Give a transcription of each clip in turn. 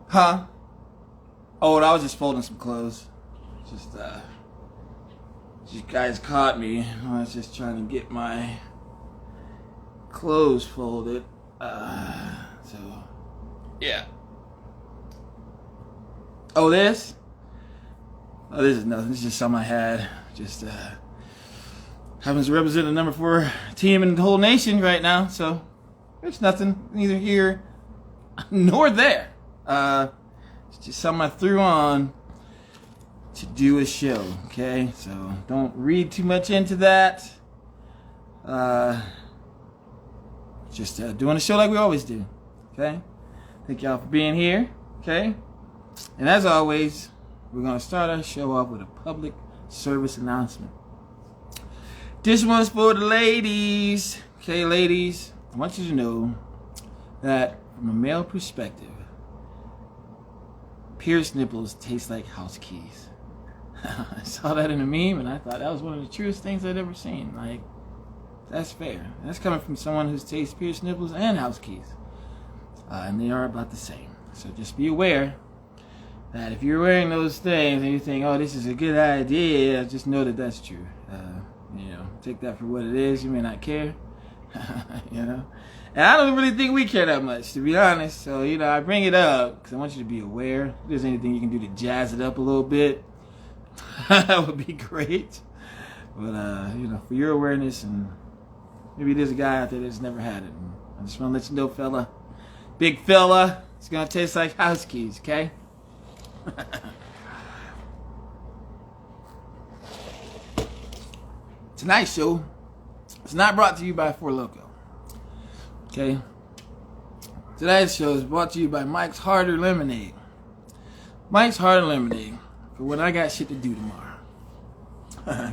Huh? Oh, I was just folding some clothes. Just, you guys caught me. I was just trying to get my clothes folded. So, yeah. Oh, this? Oh, this is nothing. This is just something I had. Just, happens to represent the number 4 team in the whole nation right now. So, there's nothing, neither here nor there. It's just something I threw on to do a show, okay? So don't read too much into that. Just doing a show like we always do, okay? Thank y'all for being here, okay? And as always, we're gonna start our show off with a public service announcement. This one's for the ladies, okay, ladies? I want you to know that from a male perspective, pierced nipples taste like house keys. I saw that in a meme and I thought that was one of the truest things I'd ever seen. Like, that's fair. That's coming from someone who's tasted pierced nipples and house keys. And they are about the same. So just be aware that if you're wearing those things and you think, oh, this is a good idea, just know that that's true. Take that for what it is. You may not care. And I don't really think we care that much, to be honest. So, I bring it up because I want you to be aware. If there's anything you can do to jazz it up a little bit, that would be great. But, for your awareness, and maybe there's a guy out there that's never had it. And I just want to let you know, fella, big fella, it's going to taste like house keys, okay? Tonight's show is not brought to you by Four Loko. Okay. Today's show is brought to you by Mike's Harder Lemonade. Mike's Harder Lemonade for when I got shit to do tomorrow.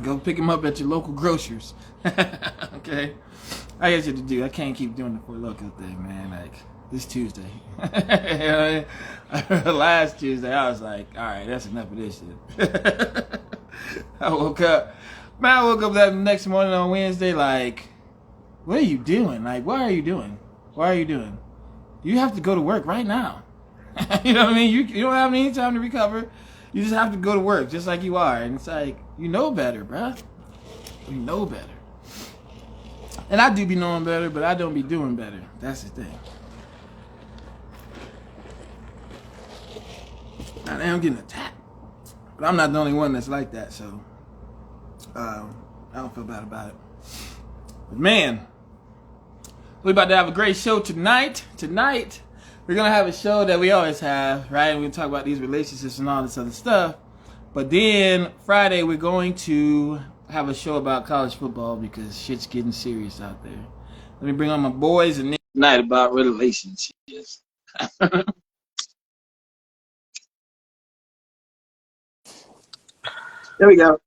Go pick them up at your local grocers. Okay. I got shit to do. I can't keep doing the Four Loko thing, man. Like this Tuesday. Last Tuesday, I was like, all right, that's enough of this shit. I woke up that next morning on Wednesday, like, what are you doing? Like, what are you doing? Why are you doing? You have to go to work right now. You know what I mean? You don't have any time to recover. You just have to go to work just like you are. And it's like, you know better, bruh. You know better. And I do be knowing better, but I don't be doing better. That's the thing. Now, I'm getting attacked. But I'm not the only one that's like that, so I don't feel bad about it. But man, we're about to have a great show tonight. Tonight, we're going to have a show that we always have, right? We're going to talk about these relationships and all this other stuff. But then Friday, we're going to have a show about college football because shit's getting serious out there. Let me bring on my boys and tonight about relationships. There we go.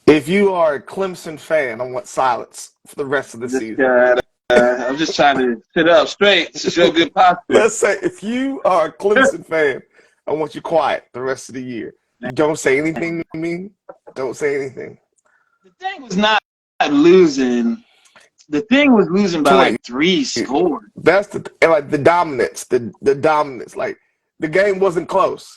If you are a Clemson fan, I want silence for the rest of the season. I'm just trying to sit up straight to show good posture. Let's say if you are a Clemson fan, I want you quiet the rest of the year. Don't say anything to me. Don't say anything. The thing was not losing. The thing was losing by like 3 scores. That's the dominance. The dominance. Like the game wasn't close.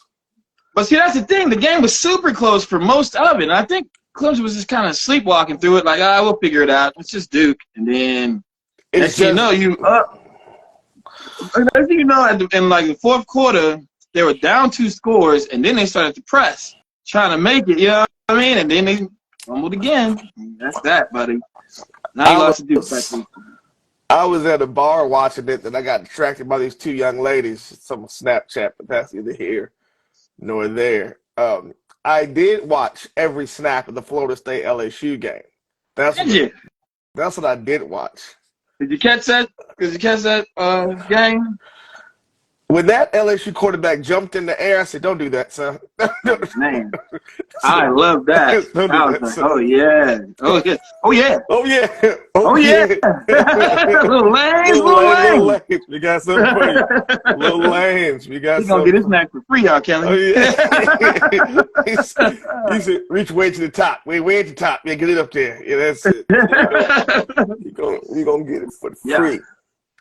But see, that's the thing. The game was super close for most of it. And I think Clemson was just kind of sleepwalking through it, like, we'll figure it out. It's just Duke. And then, next thing you know, in like the fourth quarter, they were down 2 scores, and then they started to press, trying to make it, you know what I mean? And then they fumbled again. That's that, buddy. Now you lost to Duke. I was at a bar watching it, and I got distracted by these 2 young ladies. Some Snapchat, but that's neither here nor there. I did watch every snap of the Florida State LSU game. That's what I did watch. Did you catch that? Game? When that LSU quarterback jumped in the air, I said, "Don't do that, son." Man, I love that. I was like, "Oh yeah, oh yeah, oh yeah, oh yeah, oh yeah." Little lanes. We got something for you. Little lanes. We got. He's gonna get his snack for free, y'all, Kelly. Oh yeah. he said, "Reach way to the top. Way at the top. Yeah, get it up there. Yeah, that's it. You're gonna get it for free."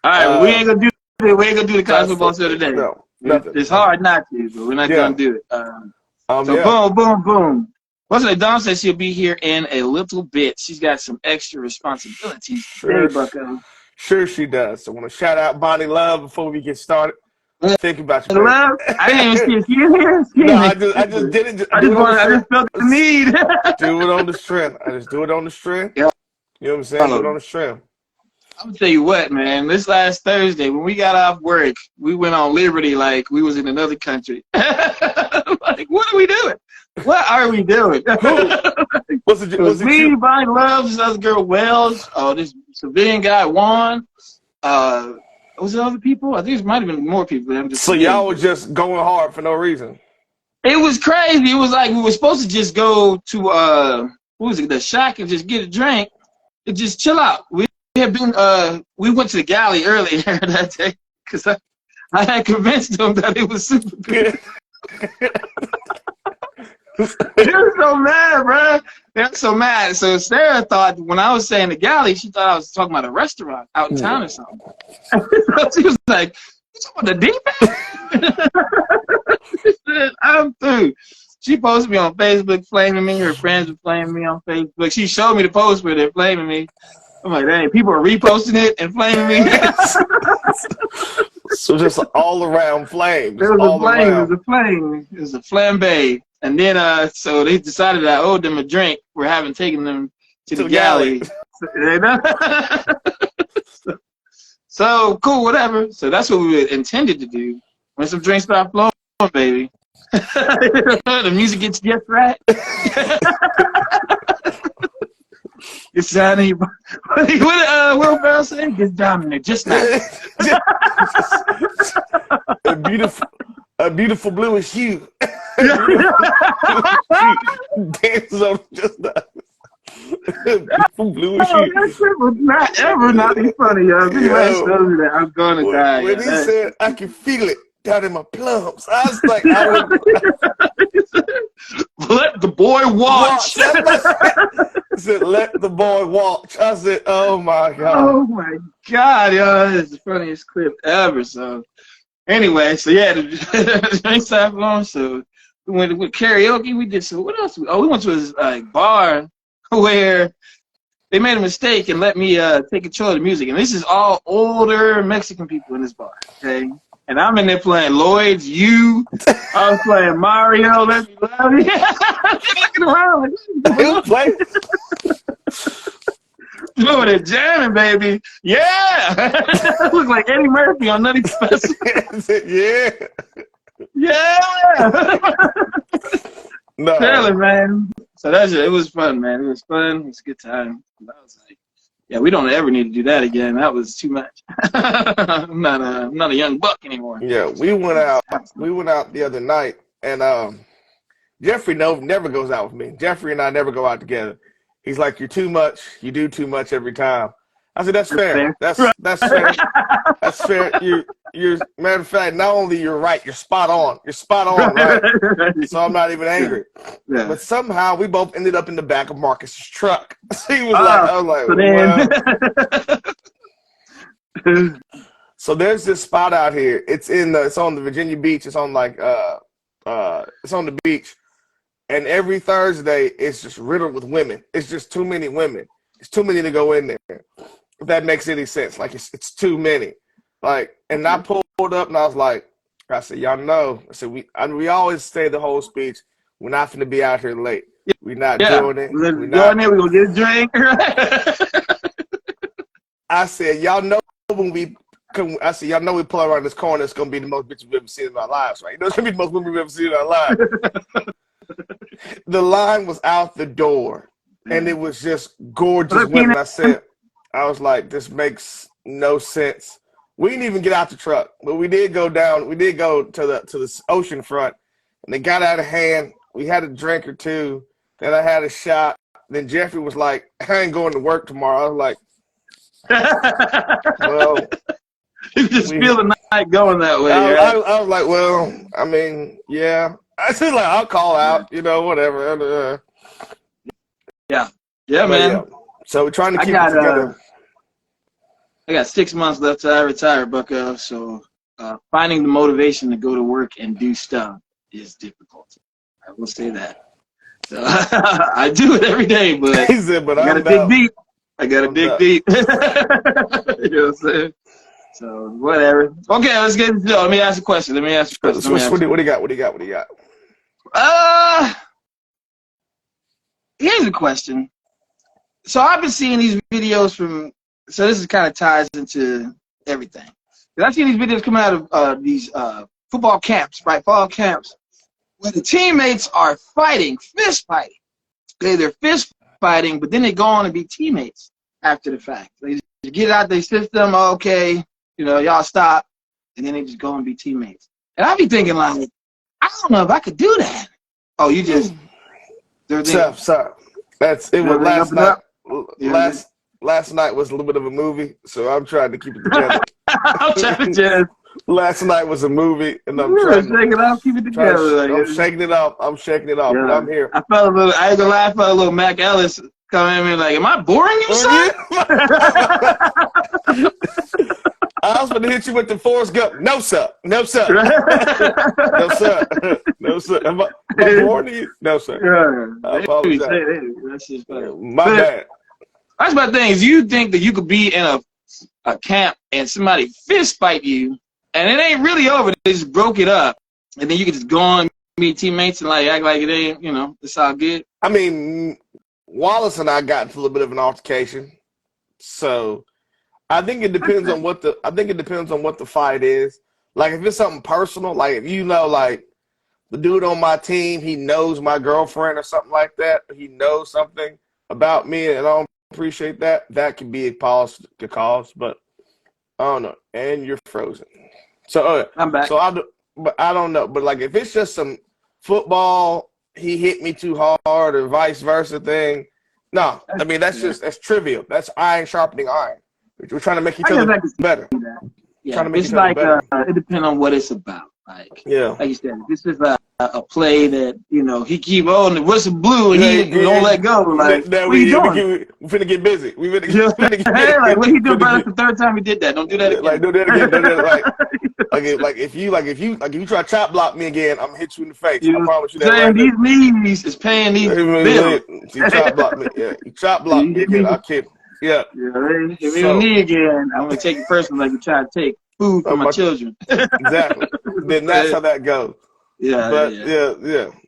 All right, we ain't gonna do the college football show today. No. Nothing. It's hard not to, but we're not Yeah. gonna do it. So Yeah. boom, boom, boom. What's it? Dawn says she'll be here in a little bit. She's got some extra responsibilities today, Bucko. Sure she does. So I want to shout out Bonnie Love before we get started. Think about you, baby. Love? I didn't even see it here. No, I just did it. I just felt the need. Do it on the strength. I just do it on the strength. Yeah. You know what I'm saying? Do it on the strength. I'm gonna tell you what, man. This last Thursday, when we got off work, we went on Liberty like we was in another country. Like, what are we doing? What are we doing? Was me, Bonnie Love, this other girl, Wells, this civilian guy, Juan. Was there other people? I think it might have been more people. I'm just so y'all were just going hard for no reason. It was crazy. It was like we were supposed to just go to what was it, the Shack, and just get a drink and just chill out. We had been we went to the galley earlier that day because I had convinced them that it was super good. They were so mad, bro. They were so mad. So Sarah thought when I was saying the galley, she thought I was talking about a restaurant out in town or something. So she was like, "You talking about the deep end?" She said, "I'm through." She posted me on Facebook, flaming me. Her friends were flaming me on Facebook. She showed me the post where they're flaming me. I'm like, dang, people are reposting it and flaming me. So just all around flame. It was a flame. It was a flame. It was a flambe. And then, so they decided I owed them a drink for having taken them to the galley. So cool, whatever. So that's what we intended to do. When some drinks start flowing, baby, the music gets just right. It's shining. What Will Ferrell say? Gets dominant, just nice. A beautiful bluish hue. Dances on just that. Beautiful bluish hue. That shit was not ever not be funny, y'all. That I'm gonna die. When he said, "I can feel it down in my plums," I was like, "Let the boy watch." He said, "Let the boy watch." I said, "Oh my god." Oh my god, yo, it's the funniest clip ever. So. Anyway, so yeah, the drinks started flowing. So we went with karaoke. We did so. What else? We went to a bar where they made a mistake and let me take control of the music. And this is all older Mexican people in this bar. Okay, and I'm in there playing Lloyd's. I was playing Mario. Let me love you. Looking around like, doing it, jamming, baby. Yeah. Look like Eddie Murphy on Nutty Professor. Yeah. Yeah. No. Really, man. So that's it. It was fun, man. It was fun. It was a good time. I was like, yeah, we don't ever need to do that again. That was too much. I'm not a young buck anymore. Yeah, we went out the other night, and Jeffrey never goes out with me. Jeffrey and I never go out together. He's like, "You're too much. You do too much every time." I said, "That's fair. That's fair. That's fair. You're matter of fact, not only you're right, you're spot on. You're spot on, right? So I'm not even angry." Yeah. But somehow we both ended up in the back of Marcus's truck. He was I was like, well. So there's this spot out here. It's on the Virginia Beach. It's on it's on the beach. And every Thursday, it's just riddled with women. It's just too many women. It's too many to go in there. If that makes any sense. Like, it's too many. Like, and I pulled up, and I said, "Y'all know." I said, we always say the whole speech, "We're not going to be out here late. We're not doing it. We're going to get a drink." I said, "Y'all know when we come." I said, "Y'all know we pull around this corner, it's going to be the most bitches we've ever seen in our lives, right? You know, it's going to be the most women we've ever seen in our lives." The line was out the door, and it was just gorgeous women. I was like, "This makes no sense." We didn't even get out the truck, but we did go down. We did go to the ocean front, and they got out of hand. We had a drink or two. Then I had a shot. Then Jeffrey was like, "I ain't going to work tomorrow." I was like, "Well, you just feel the night going that way." I was like, "Well, I mean, yeah." I said, like, "I'll call out, whatever." Yeah, man. Yeah. So we're trying to keep it together. I got 6 months left till I retire, Bucko. So finding the motivation to go to work and do stuff is difficult. I will say that. So I do it every day, but He said, but I gotta I'm dig down. deep. I gotta I'm dig down. deep. You know what I'm saying? So whatever. Okay, let's get into it. Let me ask a question. What do you got? What do you got? Here's a question. So I've been seeing these videos from. So this is kind of ties into everything. Because I've seen these videos coming out of these football camps, right? Fall camps, where the teammates are fighting, fist fighting. They're fist fighting, but then they go on and be teammates after the fact. They just get out their system, okay, y'all stop, and then they just go and be teammates. And I be thinking like, I don't know if I could do that. Oh, you just Sorry. It was last night. Last night was a little bit of a movie, so I'm trying to keep it together. I'm trying to just Last night was a movie, and I'm trying to shake it off, keep it together. I'm shaking it off. I'm shaking it off, Yeah. but I'm here. I ain't gonna lie, I felt a little Mac Ellis coming at me like, am I boring you, son? I was going to hit you with the Forrest Gump. No, sir. No, sir. No, sir. No, sir. Am I boring you? No, sir. Yeah. I apologize. That's just funny. My bad. That's my thing. Is you think that you could be in a camp and somebody fist fight you, and it ain't really over. They just broke it up, and then you can just go on, meet teammates, and like act like it ain't. It's all good. I mean, Wallace and I got into a little bit of an altercation, so I think it depends on what the fight is. Like if it's something personal, like if like the dude on my team, he knows my girlfriend or something like that. He knows something about me, and I don't appreciate that. That could be a cause, but I don't know. And you're frozen. So I'm back. So I don't know. But like if it's just some football, he hit me too hard or vice versa thing. No, I mean that's trivial. That's iron sharpening iron. We're trying to make each other better. Yeah, it's like it depends on what it's about. Like you said, if this is a play that he keep on the whistle blew and he don't let go. Like, what are you doing? We finna get busy. We finna get busy. Like, what he doing? That's the third time he did that. Don't do that again. Like, do that again. Do that, if you try to chop block me again, I'm gonna hit you in the face. I promise you that. Saying these knees is paying these bills. You chop block me. Yeah, you chop block me again. I'll kill. Yeah. If you need again, I'm gonna take it personal, like you try to take food from my children. Exactly. Then that's how that goes. Yeah.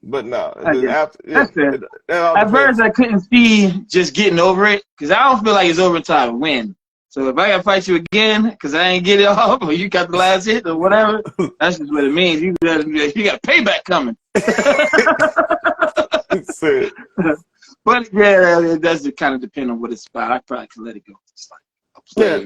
But no. That's fair. At first, I couldn't see just getting over it because I don't feel like it's over until I win. So if I gotta fight you again because I ain't get it off or you got the last hit or whatever, that's just what it means. You got payback coming. But yeah, it does kind of depend on what it's about. I probably could let it go. It's like a play.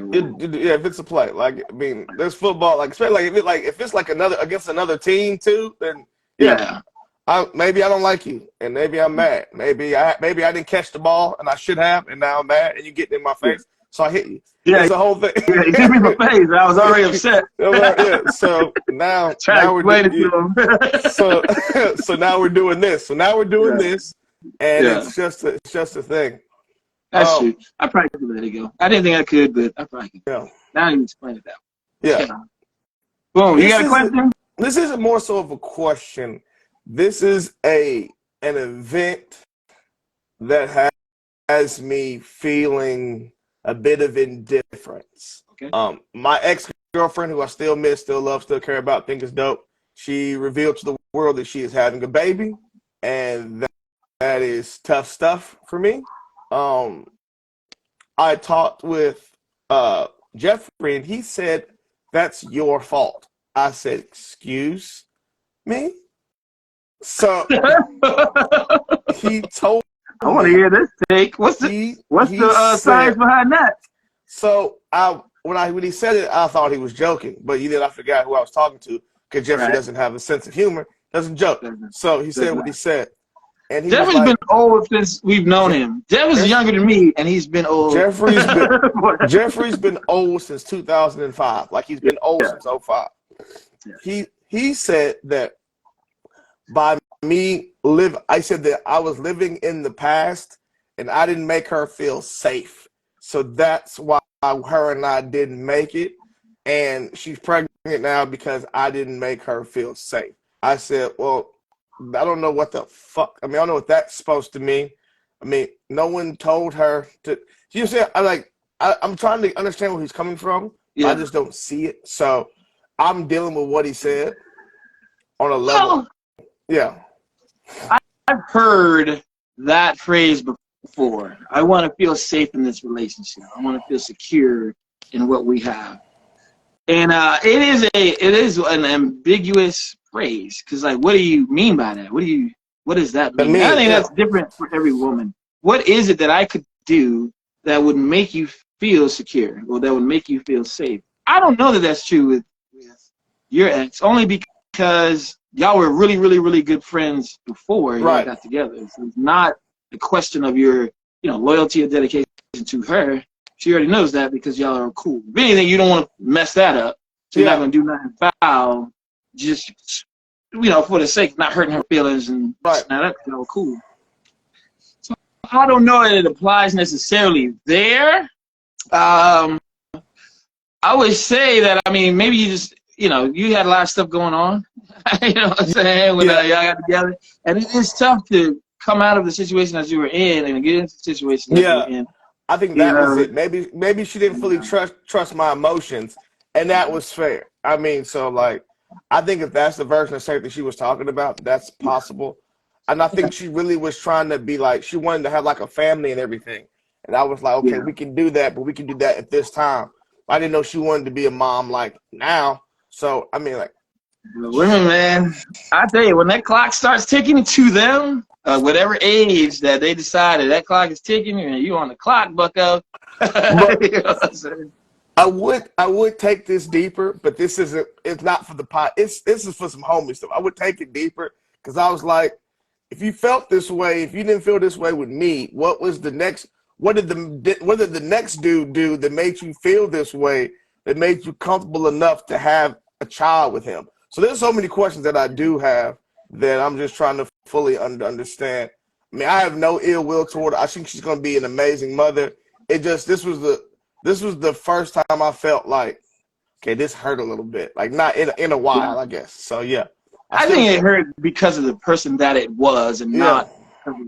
If it's a play, like I mean, there's football. Like especially if it's like against another team too, then maybe I don't like you, and maybe I'm mad. Maybe I didn't catch the ball, and I should have, and now I'm mad, and you get in my face, so I hit you. Yeah, it's the whole thing. Yeah, you hit me in my face. I was already upset. So now so now we're doing this. So now we're doing this. And it's just a thing. That's true. I probably could let it go. I didn't think I could, but I probably could. Yeah. Now you explain it that way. Yeah. Boom. You got a question? This isn't more so of a question. This is an event that has me feeling a bit of indifference. Okay. My ex-girlfriend, who I still miss, still love, still care about, think is dope. She revealed to the world that she is having a baby, and that is tough stuff for me. I talked with Jeffrey, and he said, that's your fault. I said, excuse me? So he told me. I want to hear this take. What's the science behind that? So when he said it, I thought he was joking, but then I forgot who I was talking to because Jeffrey doesn't have a sense of humor, doesn't joke. So he said what he said. And Jeffrey's been old since we've known him. Jeff was younger than me, and he's been old. Jeffrey's been old since 2005. Like he's been old since 2005. Yeah. He said that by me I said that I was living in the past, and I didn't make her feel safe. So that's why her and I didn't make it. And she's pregnant it now because I didn't make her feel safe. I said, well, I don't know what the fuck. I mean, I don't know what that's supposed to mean. I mean, no one told her to. You see, I'm trying to understand where he's coming from, but I Yeah. just don't see it. So I'm dealing with what he said on a level. Well, Yeah. I've heard that phrase before. I want to feel safe in this relationship. I want to feel secure in what we have. And it is an ambiguous phrase, because like, what do you mean by that? What does that I mean? mean, I think yeah. that's different for every woman. What is it that I could do that would make you feel secure, or that would make you feel safe? I don't know that that's true with your ex, only because y'all were really, really, really good friends before y'all Right. got together. So it's not a question of your, loyalty or dedication to her. She already knows that because y'all are cool. If anything, you don't want to mess that up. So you're Yeah. not going to do nothing foul, just, for the sake of not hurting her feelings and Right. now that's cool. So I don't know that it applies necessarily there. I would say that, I mean, maybe you just, you had a lot of stuff going on, you know what I'm saying, when Yeah. y'all got together. And it is tough to come out of the situation that you were in and get into the situation that you Yeah. were in. I think You that was know, it. Maybe she didn't fully trust my emotions, and that was fair. I mean, so like, I think if that's the version of safety she was talking about, that's possible. And I think she really was trying to be like, she wanted to have like a family and everything. And I was like, okay, yeah. we can do that, but we can do that at this time. I didn't know she wanted to be a mom like now. So I mean, like, The women, man, I tell you, when that clock starts ticking to them, whatever age that they decided that clock is ticking, and you on the clock, bucko. but You know what I'm saying? I would take this deeper, but it's not for the pot. This is for some homie stuff. I would take it deeper because I was like, if you felt this way, if you didn't feel this way with me, what did the next dude do that made you feel this way, that made you comfortable enough to have a child with him? So there's so many questions that I do have that I'm just trying to fully understand. I mean, I have no ill will toward her. I think she's going to be an amazing mother. This was the first time I felt like, okay, this hurt a little bit. Like not in a while, I guess. So yeah. I think it hurt because of the person that it was, and Yeah. not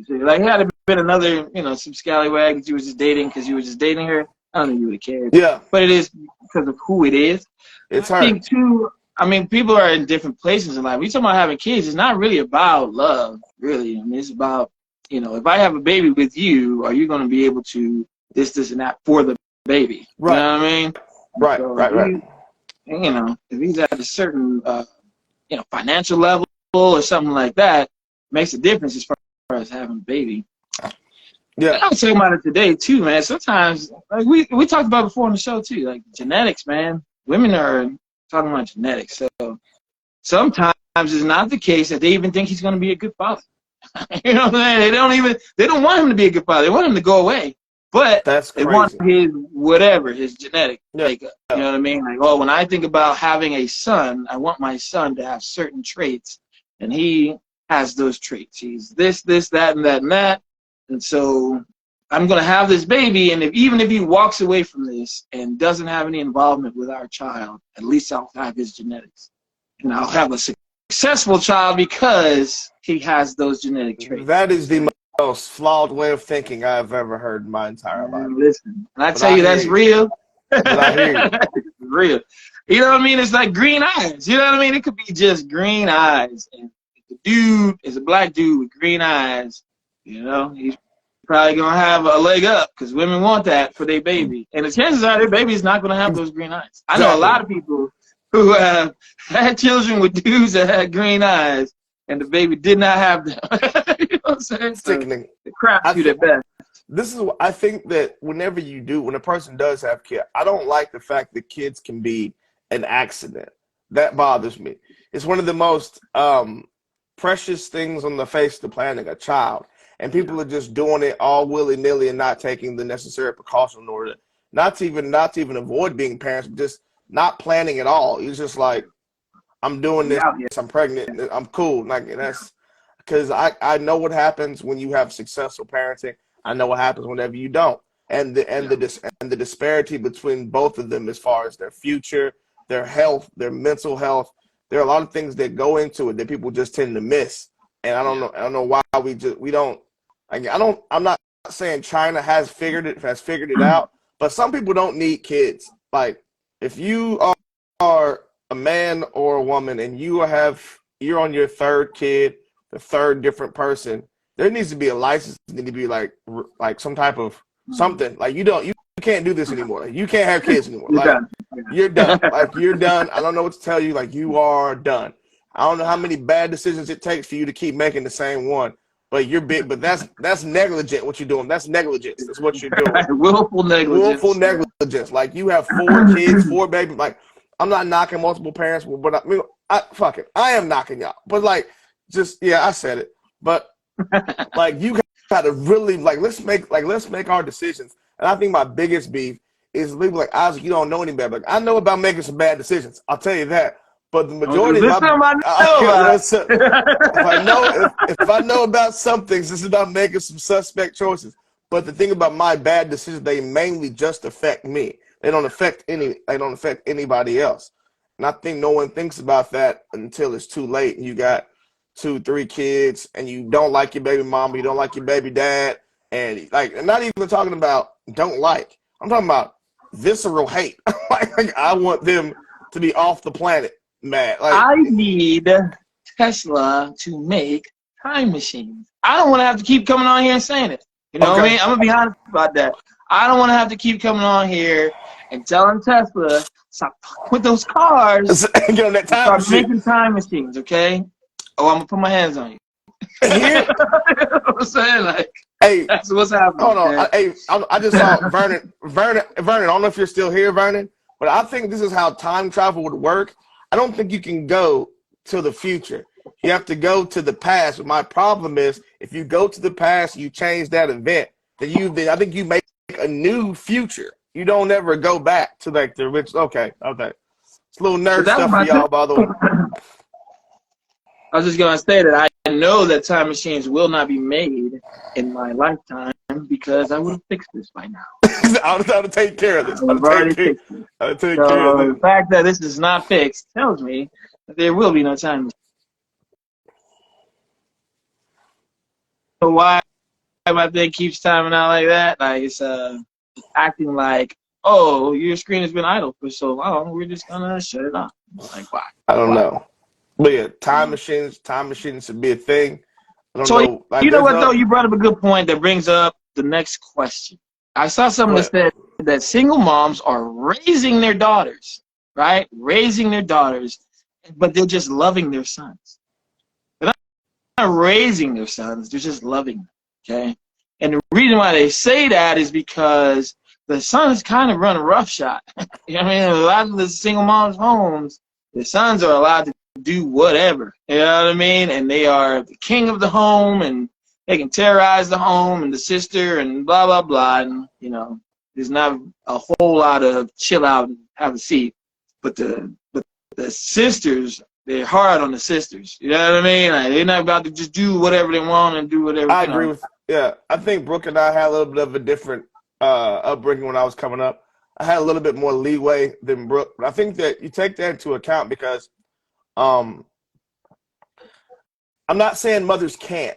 like, had it been another, some scallywag that you were just dating because you were just dating her, I don't think you would have cared. Yeah. But it is because of who it is. It's I hurt. think too, I mean, people are in different places in life. We talking about having kids. It's not really about love, really. I mean, it's about, if I have a baby with you, are you going to be able to this, and that for the baby? Right. You know what I mean? Right. So Right. if he's at a certain, financial level or something like that, makes a difference as far as having a baby. Yeah. And I was talking about it today too, man. Sometimes, like we talked about before on the show too, like genetics, man. Women are talking about genetics, so sometimes it's not the case that they even think he's going to be a good father. You know what I'm saying? They don't want him to be a good father. They want him to go away, but That's they want crazy. his genetic Yeah. makeup. You know what I mean? Like, oh, when I think about having a son, I want my son to have certain traits, and he has those traits. He's this, that, and that, and that. And so I'm going to have this baby, and even if he walks away from this and doesn't have any involvement with our child, at least I'll have his genetics. And I'll have a successful child because he has those genetic traits. That is the most flawed way of thinking I've ever heard in my entire life. Listen, and I But tell I you, hear that's you. real. But I hear you. It's real. You know what I mean? It's like green eyes. You know what I mean? It could be just green eyes. And if the dude is a black dude with green eyes, he's probably going to have a leg up because women want that for their baby. And the chances are their baby is not going to have those green eyes. I know a lot of people who have had children with dudes that had green eyes, and the baby did not have them. You know what I'm saying? Sickening. So, the crap shoot at best. I think that when a person does have kids, I don't like the fact that kids can be an accident. That bothers me. It's one of the most precious things on the face of the planet, a child. And people are just doing it all willy-nilly and not taking the necessary precaution in order not to even avoid being parents, but just not planning at all. It's just like, I'm doing this, I'm pregnant, I'm cool. Like, and that's because I know what happens when you have successful parenting. I know what happens whenever you don't. And the disparity between both of them as far as their future, their health, their mental health. There are a lot of things that go into it that people just tend to miss. And I don't know why we don't. I'm not saying China has figured it out, but some people don't need kids. Like if you are a man or a woman and you're on your third kid, the third different person, there needs to be a license. There need to be like some type of something. Like you can't do this anymore. Like, you can't have kids anymore. Like you're done. Like you're done. I don't know what to tell you. Like you are done. I don't know how many bad decisions it takes for you to keep making the same one. But you're big. But that's negligent. What you're doing. That's negligence. That's what you're doing. Willful negligence. Willful negligence. Like you have 4 kids, 4 babies. Like I'm not knocking multiple parents, but I mean, fuck it. I am knocking y'all. But like, I said it. But like you got to really let's make our decisions. And I think my biggest beef is people like Isaac. You don't know any better. Like I know about making some bad decisions. I'll tell you that. But the majority of if I know about some things, this is about making some suspect choices. But the thing about my bad decisions, they mainly just affect me. They don't affect anybody else. And I think no one thinks about that until it's too late. You got 2, 3 kids, and you don't like your baby mama, you don't like your baby dad, and I'm not even talking about don't like. I'm talking about visceral hate. Like I want them to be off the planet. Mad. Like, I need Tesla to make time machines. I don't want to have to keep coming on here and saying it. You know what I mean? I'm going to be honest about that. I don't want to have to keep coming on here and telling Tesla, stop with those cars. Get on that time start making time machines, okay? Oh, I'm going to put my hands on you. Here? You know what I'm saying? Like, hey, that's what's happening. Hold on. I just saw Vernon. I don't know if you're still here, Vernon, but I think this is how time travel would work. I don't think you can go to the future. You have to go to the past. But my problem is, if you go to the past, you change that event, then I think you make a new future. You don't ever go back to like the rich. Okay. It's a little nerd stuff for y'all, by the way. I was just gonna say that I know that time machines will not be made in my lifetime because I would have fixed this by now. I'll take care of this. I'll take care of this. The fact that this is not fixed tells me that there will be no time machine. So why my thing keeps timing out like that? Like it's acting like, oh, your screen has been idle for so long, we're just gonna shut it off. Like why? I don't know. But yeah, time machines should be a thing. I don't know. Like, you know what though? You brought up a good point that brings up the next question. I saw something that said that single moms are raising their daughters, right? Raising their daughters, but they're just loving their sons. They're not raising their sons, they're just loving them, okay? And the reason why they say that is because the sons kind of run a roughshod. You know what I mean? A lot of the single moms' homes, the sons are allowed to do whatever, you know what I mean? And they are the king of the home, and they can terrorize the home and the sister and blah, blah, blah. And, you know, there's not a whole lot of chill out and have a seat. But the sisters, they're hard on the sisters. You know what I mean? Like, they're not about to just do whatever they want and do whatever. I agree with, yeah. I think Brooke and I had a little bit of a different upbringing when I was coming up. I had a little bit more leeway than Brooke. But I think that you take that into account because I'm not saying mothers can't.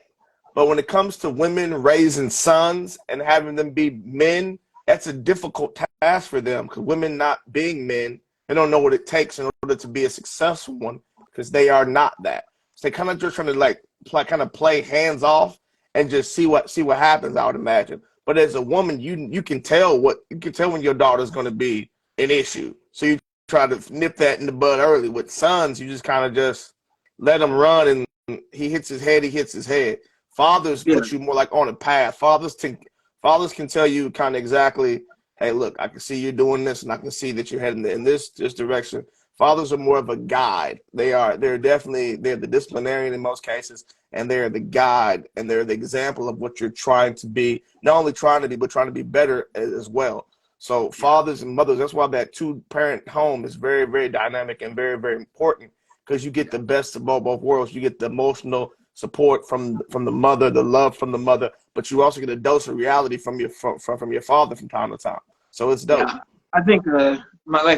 But when it comes to women raising sons and having them be men, that's a difficult task for them because women not being men, they don't know what it takes in order to be a successful one because they are not that. So they kind of just trying to play hands off and just see what happens, I would imagine. But as a woman, you can tell when your daughter's going to be an issue. So you try to nip that in the bud early. With sons, you just kind of just let them run, and he hits his head. Fathers put you more like on a path. Fathers can tell you kind of exactly, hey, look, I can see you're doing this, and I can see that you're heading in this direction. Fathers are more of a guide. They're the disciplinarian in most cases, and they're the guide, and they're the example of what you're trying to be. Not only trying to be, but trying to be better as well. So fathers and mothers, that's why that 2-parent home is very, very dynamic and very, very important because you get the best of both worlds. You get the emotional support from the mother, the love from the mother, but you also get a dose of reality from your father from time to time. So it's dope. Yeah, I think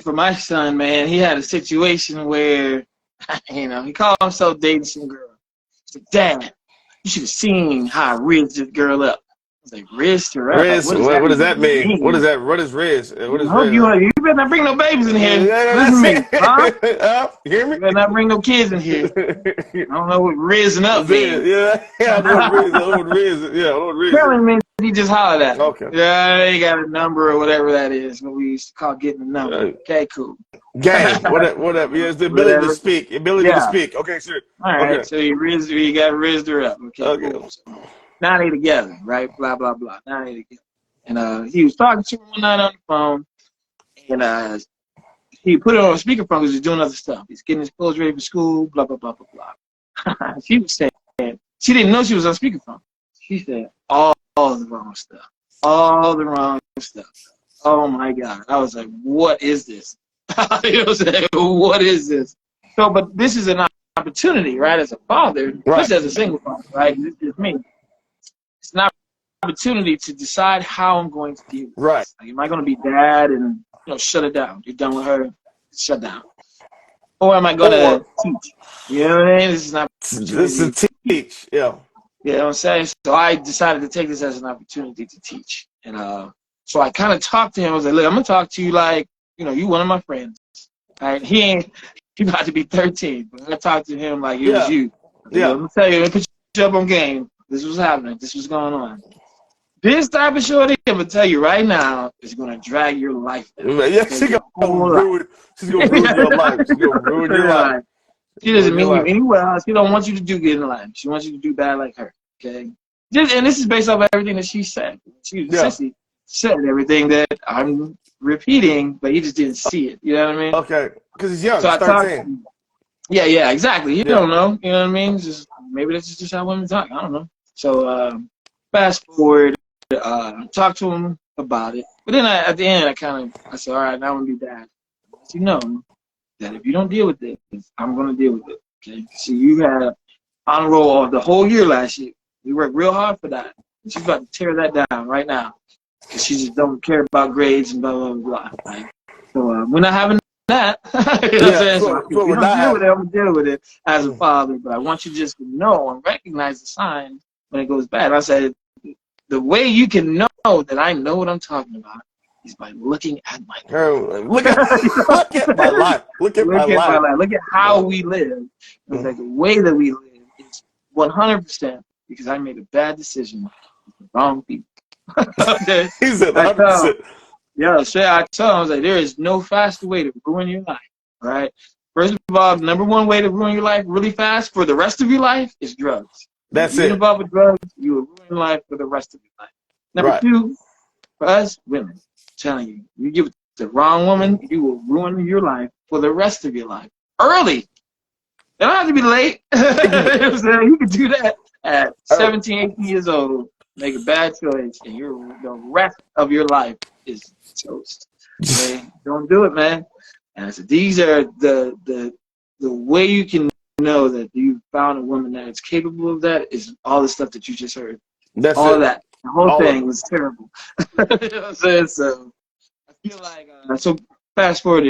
for my son, man, he had a situation where, you know, he called himself dating some girl. He's like, Dad, you should have seen how I rizzed this girl up. I was like, rizzed her up? Riz, what does that mean? What is that? What is Riz? What is I hope Riz? you better not bring no babies in here. Yeah, Listen to me, huh? You hear me? You better not bring no kids in here. I don't know what rizzing up means. Yeah, I know what Riz. I know what Riz. Yeah, I know what Riz. Apparently means he just hollered at me. Okay. Yeah, he got a number or whatever that is. What we used to call getting a number. Okay, cool. Game. Whatever. Yeah, it's the ability to speak. Ability to speak. Okay, sure. All right. Okay. So you got rizzed her up. Okay. Cool. So, now they together, right? Blah blah blah. Now they together. And he was talking to her one night on the phone, and he put it on a speakerphone because he's doing other stuff. He's getting his clothes ready for school. Blah blah blah blah blah. She was saying she didn't know she was on speakerphone. She said all the wrong stuff. All the wrong stuff. Oh my God. I was like, what is this? You know what I'm saying? What is this? So, but this is an opportunity, right? As a father, especially as a single father, right? This is me. It's an opportunity to decide how I'm going to deal with this. Like, am I going to be dad and shut it down? You're done with her, shut down. Or am I going to teach? You know what I mean? This is an opportunity. This is to teach, yeah. You know what I'm saying? So I decided to take this as an opportunity to teach. And so I kind of talked to him. I was like, look, I'm going to talk to you like, you one of my friends. Right? He about to be 13, but I talked to him like it was you. Yeah. Let me tell you, let me put you up on game. This was happening. This was going on. This type of shorty, I'm going to tell you right now, is going to drag your life down. Yeah, she's going to ruin your life. She's going to ruin your life. She doesn't mean you anywhere. She don't want you to do good in life. She wants you to do bad like her. Okay? And this is based off of everything that she said. She essentially said everything that I'm repeating, but he just didn't see it. You know what I mean? Okay. Because he's young. So he's 13. Yeah, exactly. You don't know. You know what I mean? Just maybe that's just how women talk. I don't know. So fast forward, talk to him about it. But then at the end, I said, all right, now I'm going to be dad. But you know that if you don't deal with this, I'm going to deal with it. Okay? So you had honor roll of the whole year last year. We worked real hard for that. And she's about to tear that down right now. Because she just don't care about grades and blah, blah, blah. Right? So we're not having that. You know what I'm saying? So if you don't deal with it, I'm going to deal with it as a father. But I want you just to know and recognize the signs when it goes bad. I said, the way you can know that I know what I'm talking about is by looking at my life. Look at my life. Look at my life. Look at how we live. It's like the way that we live is 100% because I made a bad decision with the wrong people. Okay? He said 100%. Yeah, so I told him, I was like, there is no faster way to ruin your life. All right? First of all, the number one way to ruin your life really fast for the rest of your life is drugs. That's if you get involved with drugs, you will ruin your life for the rest of your life. Number two, for us women, I'm telling you, you give it to the wrong woman, you will ruin your life for the rest of your life. Early. It don't have to be late. You know what I'm saying? You can do that at 17, 18 years old, make a bad choice, and the rest of your life is toast. Okay? Don't do it, man. And I said, these are the way you can know that you found a woman that is capable of that is all the stuff that you just heard. That's all it. That. The whole thing was terrible. You know what I'm saying? So I feel like so fast forward,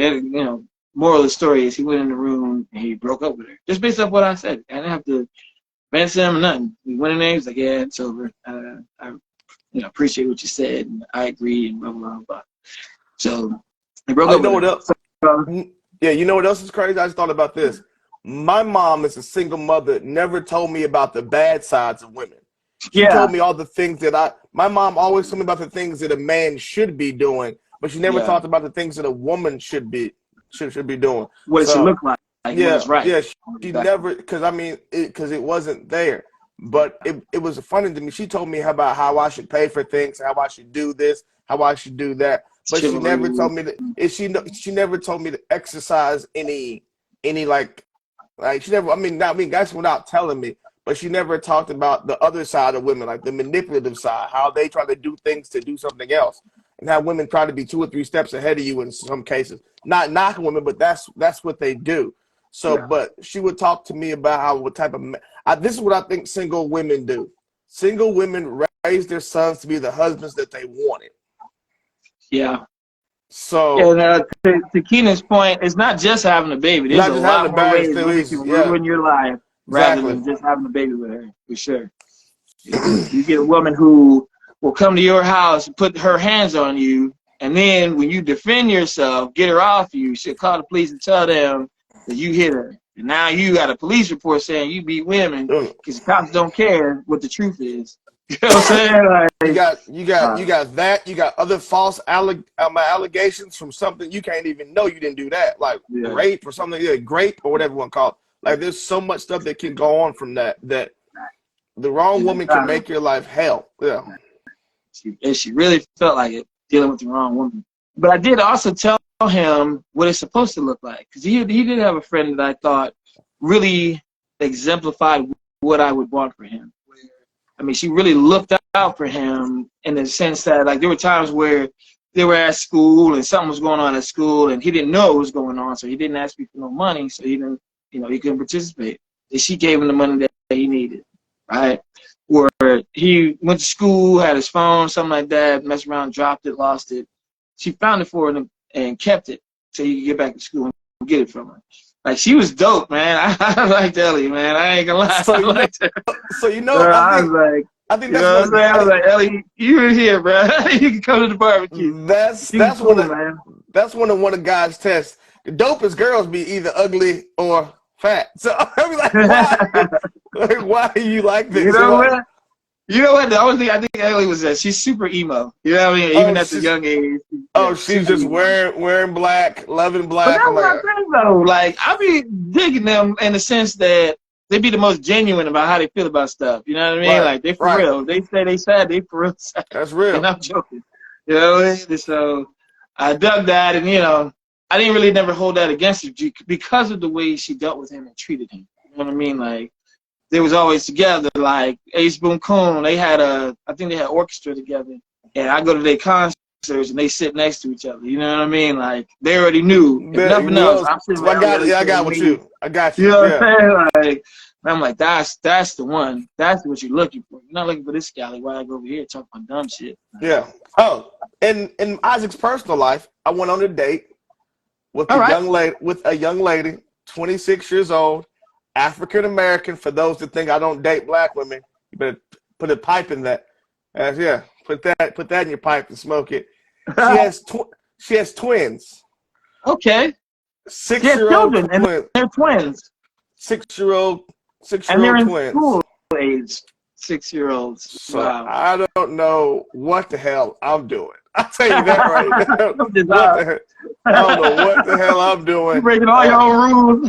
moral of the story is he went in the room and he broke up with her. Just based off what I said. I didn't have to answer him or nothing. He went in there, he was like, yeah, it's over. I appreciate what you said and I agree and blah blah blah. So he broke up. You know what else? Yeah, you know what else is crazy? I just thought about this. My mom is a single mother, never told me about the bad sides of women. She told me all the things that my mom always told me about the things that a man should be doing, but she never talked about the things that a woman should be doing. What it should look like. Right. Yeah, she never, because it wasn't there. But it was funny to me. She told me about how I should pay for things, how I should do this, how I should do that. But she never told me that. She never told me to exercise any like she never. That's without telling me. But she never talked about the other side of women, like the manipulative side, how they try to do things to do something else, and how women try to be 2 or 3 steps ahead of you in some cases. Not knocking women, but that's what they do. So, but she would talk to me about what type of this is what I think single women do. Single women raise their sons to be the husbands that they wanted. Yeah. So And to Keenan's point, it's not just having a baby. There's not a just having lot a more baby, ways still women is, can yeah, ruin your life rather exactly. than just having a baby with her, for sure. You get a woman who will come to your house and put her hands on you, and then when you defend yourself, get her off you, she'll call the police and tell them that you hit her. And now you got a police report saying you beat women because the cops don't care what the truth is. You know what I'm saying? You Like, got that. You got other false allegations from something you can't even know you didn't do that, like yeah. rape or something, yeah, grape or whatever you want to call it. Like there's so much stuff that can go on from that the wrong woman can make your life hell. Yeah. She really felt like it, dealing with the wrong woman. But I did also tell him what it's supposed to look like, because he did have a friend that I thought really exemplified what I would want for him. I mean, she really looked out for him in the sense that, like, there were times where they were at school and something was going on at school and he didn't know what was going on, so he didn't ask me for no money, so he didn't, he couldn't participate. And she gave him the money that he needed, right? Or he went to school, had his phone, something like that, messed around, dropped it, lost it. She found it for him and kept it so he could get back to school and get it from her. Like, she was dope, man. I liked Ellie, man. I ain't gonna lie. So I liked her. I I think was that's like, I was like, Ellie, you in here, bro. You can come to the barbecue. that's Cool, man. That's one of God's tests. The dopest girls be either ugly or fat. So I be like, why? Like, why are you like this? You know what? You know what? The only thing I think Ellie was that she's super emo. You know what I mean? Even at the young age. She's just wearing black, loving black. But that's what I'm saying, though. Like, I be digging them in the sense that they be the most genuine about how they feel about stuff. You know what I mean? Right, Like, they for real. They say they sad, they for real sad. That's real. And I'm joking. You know what I mean? So I dug that, and, I didn't really never hold that against her because of the way she dealt with him and treated him. You know what I mean? Like, they was always together. Like, Ace Boom Coon, I think they had orchestra together. And I go to their concerts, and they sit next to each other. You know what I mean? Like, they already knew. If nothing else, I'm sitting around. I got you. I got you. You know what I'm saying? Like, I'm like, that's the one. That's what you're looking for. You're not looking for this scallywag over here talking about dumb shit. Yeah. Oh, in Isaac's personal life, I went on a date with a young lady, 26 years old, African American. For those that think I don't date black women, you better put a pipe in that. Put that in your pipe and smoke it. She has twins. Okay. 6-year-old children, twins. And they're twins. 6-year-old And they're in twins. school age, 6-year-olds. So wow. I don't know what the hell I'm doing. I'll tell you that right now. I don't know what the hell I'm doing. You're breaking all your own rules.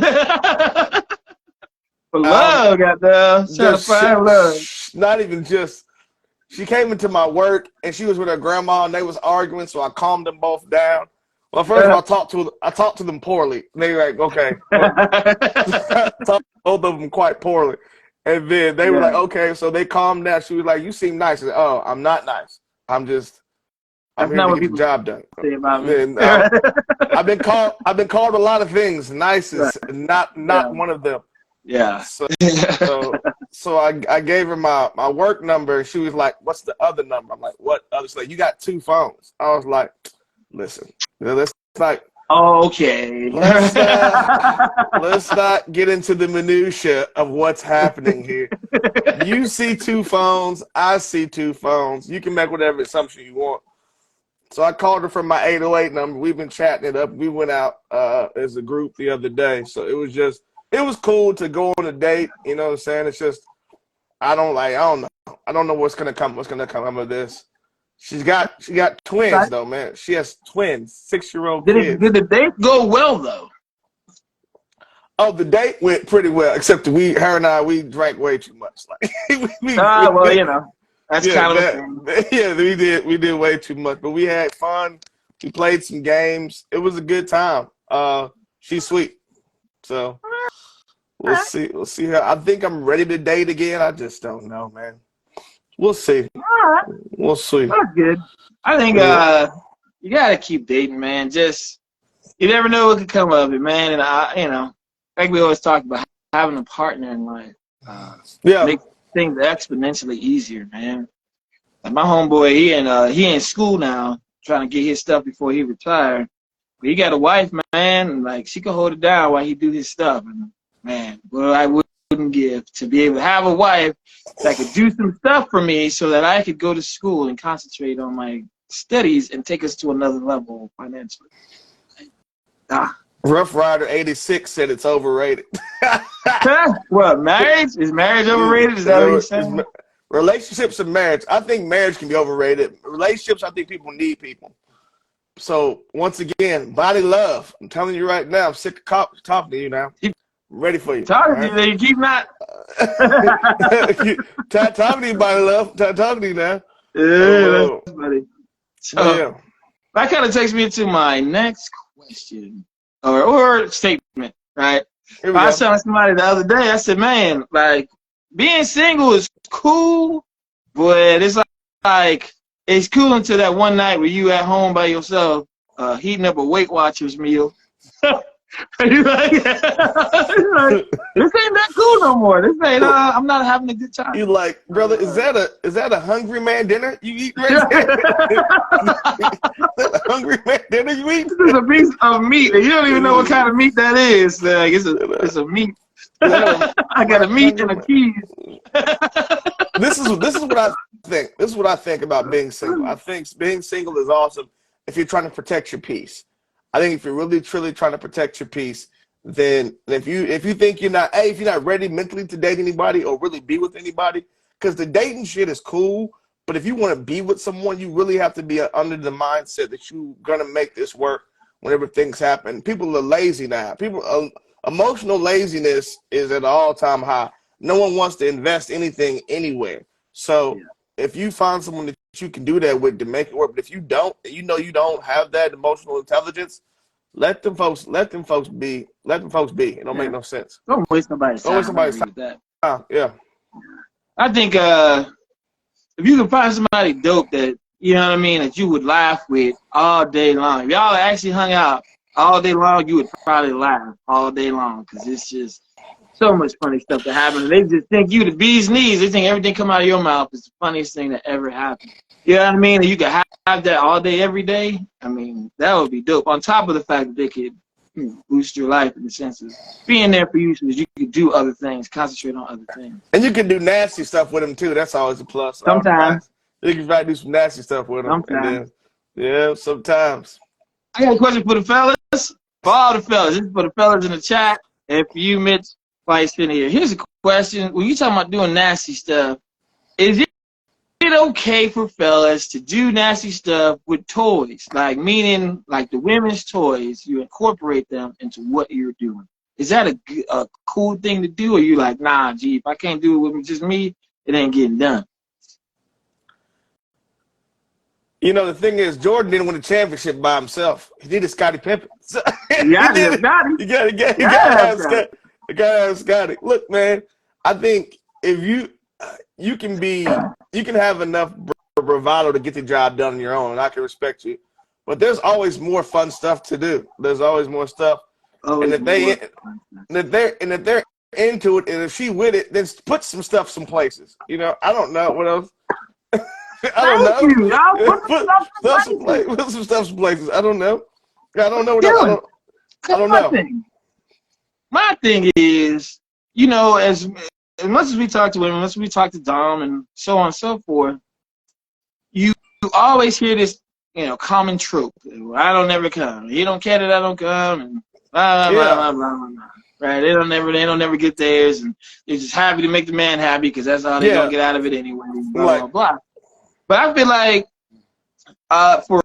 For love, goddamn. Trying to find love. Not even just. She came into my work and she was with her grandma and they was arguing, so I calmed them both down. Well, first of all, I talked to them poorly. And they were like, okay. Talked both of them quite poorly. And then they were like, okay. So they calmed down. She was like, you seem nice. I said, oh, I'm not nice. I'm here to get the job done. And, I've been called a lot of things. Nice is not one of them. Yeah. So I gave her my work number. And she was like, what's the other number? I'm like, what other? She's like, you got 2 phones. I was like, listen, let's not. Okay. Let's not get into the minutia of what's happening here. You see 2 phones. I see 2 phones. You can make whatever assumption you want. So I called her from my 808 number. We've been chatting it up. We went out as a group the other day. So it was cool to go on a date. You know what I'm saying? It's just, I don't know. I don't know what's gonna come of this. She got twins though, man. She has twins, 6-year-old kids. Did the date go well though? Oh, the date went pretty well, except her and I, we drank way too much. Like, that's kind of a thing. Yeah, we did way too much, but we had fun. We played some games. It was a good time. She's sweet, so we'll see her. I think I'm ready to date again. I just don't know, man. We'll see. All right. We'll see. That's good. I think you gotta keep dating, man. Just you never know what could come of it, man. And like we always talk about, having a partner in life makes things exponentially easier, man. Like my homeboy, he in school now, trying to get his stuff before he retired. But he got a wife, man, and like she could hold it down while he do his stuff. And man, well, I wouldn't give to be able to have a wife that could do some stuff for me so that I could go to school and concentrate on my studies and take us to another level financially. Rough Rider 86 said it's overrated. What, marriage? Is marriage overrated? Is that what you're saying? Relationships and marriage. I think marriage can be overrated. Relationships, I think people need people. So, once again, body love. I'm telling you right now, I'm sick of talking to you now. I'm ready for you. Talking to you, you keep not. Talking to you, body love. Talking to you now. Yeah, that's funny. So, yeah. that kind of takes me to my next question or statement, right? I was telling somebody the other day, I said, man, like, being single is cool, but it's like it's cool until that one night where you at home by yourself heating up a Weight Watchers meal. You're like, this ain't that cool no more. This ain't I'm not having a good time. You like, brother, is that a hungry man dinner you eat right there? Is that a hungry man dinner you eat? This is a piece of meat, and you don't even know what kind of meat that is. Like, it's a meat. I got a meat and a cheese. This is what I think. This is what I think about being single. I think being single is awesome if you're trying to protect your peace. I think if you're really truly trying to protect your peace, then if you think you're not ready mentally to date anybody or really be with anybody, because the dating shit is cool, but if you want to be with someone, you really have to be under the mindset that you're gonna make this work whenever things happen. People are lazy now. Emotional laziness is at an all-time high. No one wants to invest anything anywhere. So if you find someone that you can do that with to make it work, but if you don't, you don't have that emotional intelligence, let them folks be. It don't make no sense. Don't waste nobody's time. Don't waste somebody's time. Yeah. I think if you can find somebody dope that, you know what I mean, that you would laugh with all day long. If y'all actually hung out all day long, you would probably laugh all day long because it's just so much funny stuff that happens. They just think you the bee's knees. They think everything come out of your mouth is the funniest thing that ever happened. You know what I mean? And you can have that all day, every day. I mean, that would be dope. On top of the fact that they could boost your life in the sense of being there for you so that you could do other things, concentrate on other things. And you can do nasty stuff with them too. That's always a plus. Sometimes. You can try to do some nasty stuff with them. Sometimes. Yeah, sometimes. I got a question for the fellas. For all the fellas. This is for the fellas in the chat. And for you, Mitch, Vice in here. Here's a question. When you talking about doing nasty stuff, is it okay for fellas to do nasty stuff with toys? Like, meaning, like the women's toys, you incorporate them into what you're doing. Is that a cool thing to do? Or you like, nah, gee, if I can't do it with just me, it ain't getting done? You know, the thing is, Jordan didn't win a championship by himself. He needed Scottie Pippen. So, yeah, you gotta have Scottie. Look, man, I think if you can have enough bravado to get the job done on your own, and I can respect you. But there's always more fun stuff to do. There's always more stuff. And if they're into it, and if she with it, then put some stuff some places. You know, I don't know what else. I don't know. Put some stuff some places. I don't know. I don't know. I don't know. My thing is, you know, as much as we talk to women, as much as we talk to Dom and so on and so forth, you always hear this, you know, common trope. I don't never come. He don't care that I don't come, and blah blah blah blah blah blah. Right? They don't never get theirs, and they're just happy to make the man happy because that's all they're gonna get out of it anyway. Blah blah blah. But I feel like for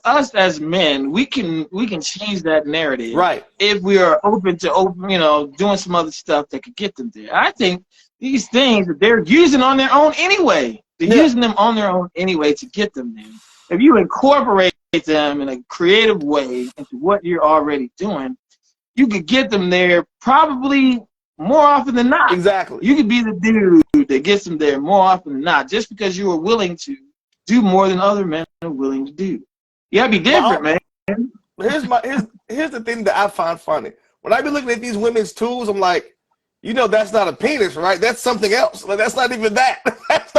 us as men, we can change that narrative, right? If we are open to doing some other stuff that could get them there. I think these things that they're using on their own anyway. They're using them on their own anyway to get them there. If you incorporate them in a creative way into what you're already doing, you could get them there probably more often than not. Exactly. You could be the dude that gets them there more often than not, just because you are willing to do more than other men are willing to do. You gotta be different, man. Here's the thing that I find funny. When I be looking at these women's tools, I'm like, you know, that's not a penis, right? That's something else. Like, that's not even that. That's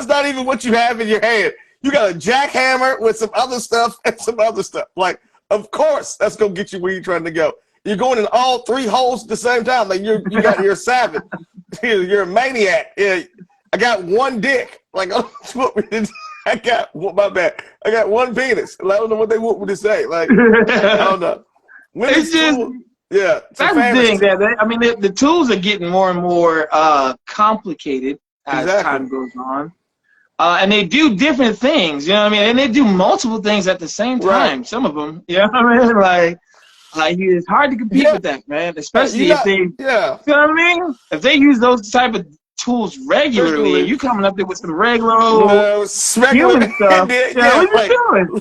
not even what you have in your hand. You got a jackhammer with some other stuff and some other stuff. Like, of course, that's gonna get you where you're trying to go. You're going in all 3 holes at the same time. Like you're a savage. You're a maniac. Yeah, I got 1 dick. Like I got my bad. I got 1 penis. I don't know what they want me to say. Like I don't know. It's just yeah. That's the thing. The tools are getting more and more complicated as time goes on. And they do different things, you know what I mean? And they do multiple things at the same time, right. Some of them, you know what I mean? Like it's hard to compete with that, man, especially if they, you know what I mean? If they use those type of tools regularly, and you coming up there with some regular human stuff, what are you doing?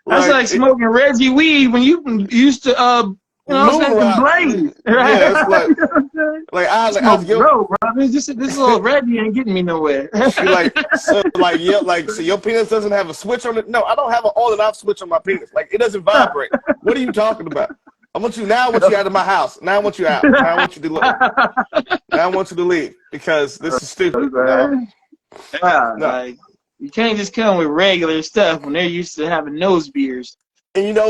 That's like smoking Reggie weed when you used to, blaze. Right? Yeah, it's like bro, this little Reggie ain't getting me nowhere. so your penis doesn't have a switch on it? No, I don't have an on and off switch on my penis. Like it doesn't vibrate. What are you talking about? I want you out of my house. Now I want you out. Now I want you to leave. Now I want you to leave because this is stupid. No. Yeah, no. Like you can't just come with regular stuff when they're used to having nose beers. And you know,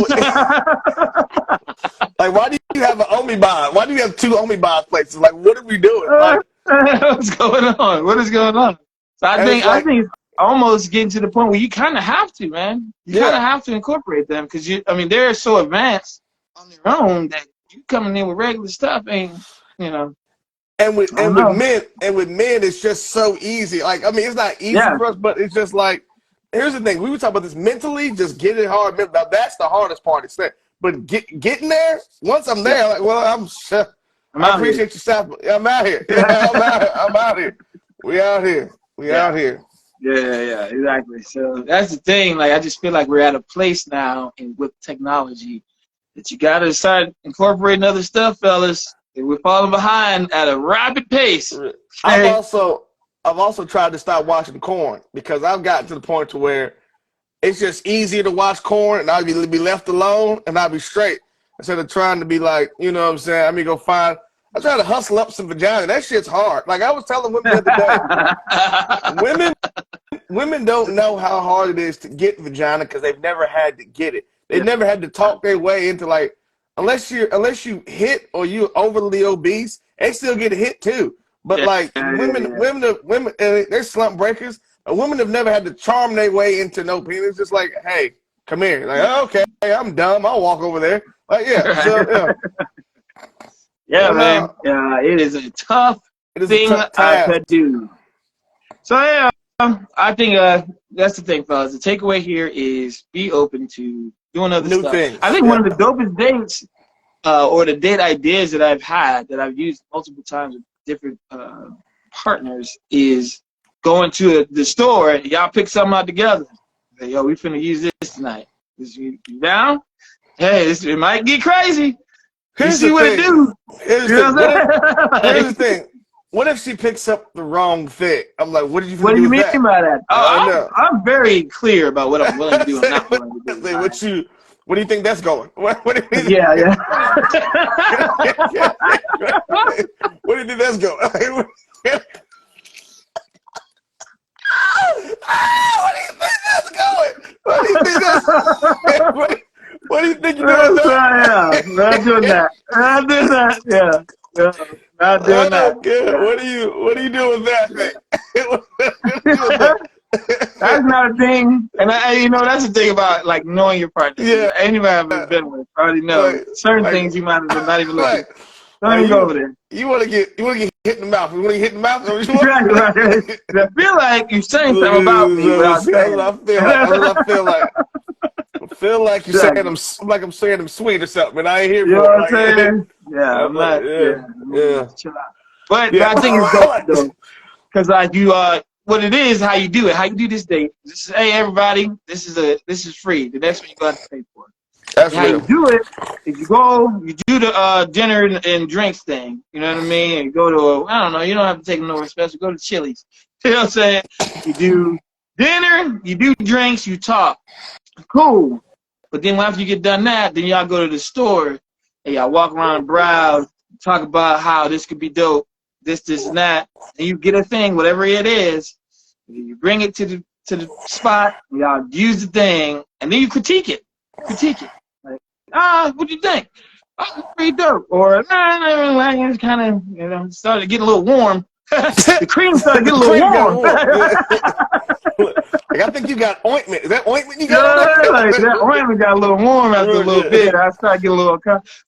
like, why do you have an Omnibus? Why do you have 2 Omnibus places? Like, what are we doing? Like, what's going on? What is going on? So I think it's almost getting to the point where you kind of have to, man. You kind of have to incorporate them because they're so advanced on their own that you coming in with regular stuff ain't, you know. And with men, it's just so easy. Like, it's not easy for us, but it's just like. Here's the thing. We were talking about this mentally, just get it hard. Now, that's the hardest part. It's that. But getting there, once I'm there, I appreciate your stuff. I'm out here. I'm out here. We out here. Out here. Yeah, exactly. So that's the thing. Like, I just feel like we're at a place now with technology that you got to start incorporating other stuff, fellas. We're falling behind at a rapid pace. I've also tried to stop watching corn because I've gotten to the point to where it's just easier to watch corn and I'll be left alone and I'll be straight instead of trying to be like, you know what I'm saying? I try to hustle up some vagina. That shit's hard. Like I was telling women the other day, women don't know how hard it is to get vagina because they've never had to get it. They've never had to talk their way into like, unless you hit or you're overly obese, they still get hit too. But women, they're slump breakers. Women have never had to charm their way into no penis. Just like, hey, come here. Like, okay, I'm dumb. I'll walk over there. Like, man. It is a tough thing to do. So I think that's the thing, fellas. The takeaway here is be open to doing other new stuff. Things. I think one of the dopest dates or the date ideas that I've had that I've used multiple times with different partners is going to the store. Y'all pick something out together. Say, yo, we finna use this tonight. You down? Hey, it might get crazy. Here's see what it do. Here's the thing. What if she picks up the wrong thing? I'm like, what did you do? What do you mean by that? I'm very clear about what I'm willing to do and not willing to do. What do you think that's going? What do you think? Yeah. What do you think that's going? What do you think that's going? What do you think you're doing? Not doing that. Not doing that. Yeah. Not doing that. Good. What are you doing with that thing? That's not a thing, and that's the thing about like knowing your partner. Yeah, anybody I've ever been with already know certain things you might have not even looking. Don't even go over there. You want to get hit in the mouth. You want to get hit in the mouth. Right. I feel like you're saying something about me. I feel like you're saying I'm saying I'm sweet or something, and I ain't here for it. You know what I'm saying? Yeah, I'm not. Yeah. But I think it's dope though, because like you what it is, how you do it, how you do this date. This is, hey everybody, this is free. The next one you got to pay for. That's how you do it is you do the dinner and drinks thing. You know what I mean? And you go to I don't know. You don't have to take them nowhere special. Go to Chili's. You know what I'm saying? You do dinner, you do drinks, you talk. Cool. But then after you get done that, then y'all go to the store and y'all walk around and browse, talk about how this could be dope, this and that, and you get a thing, whatever it is. You bring it to to the spot, y'all use the thing, and then you critique it. Like, what do you think? Oh, it's pretty dope. Or, it's kind of, started to get a little warm. The cream started to get a little warm. Like, I think you got ointment. Is that ointment you got? Yeah, like that ointment got a little warm after a little bit. I started getting a little,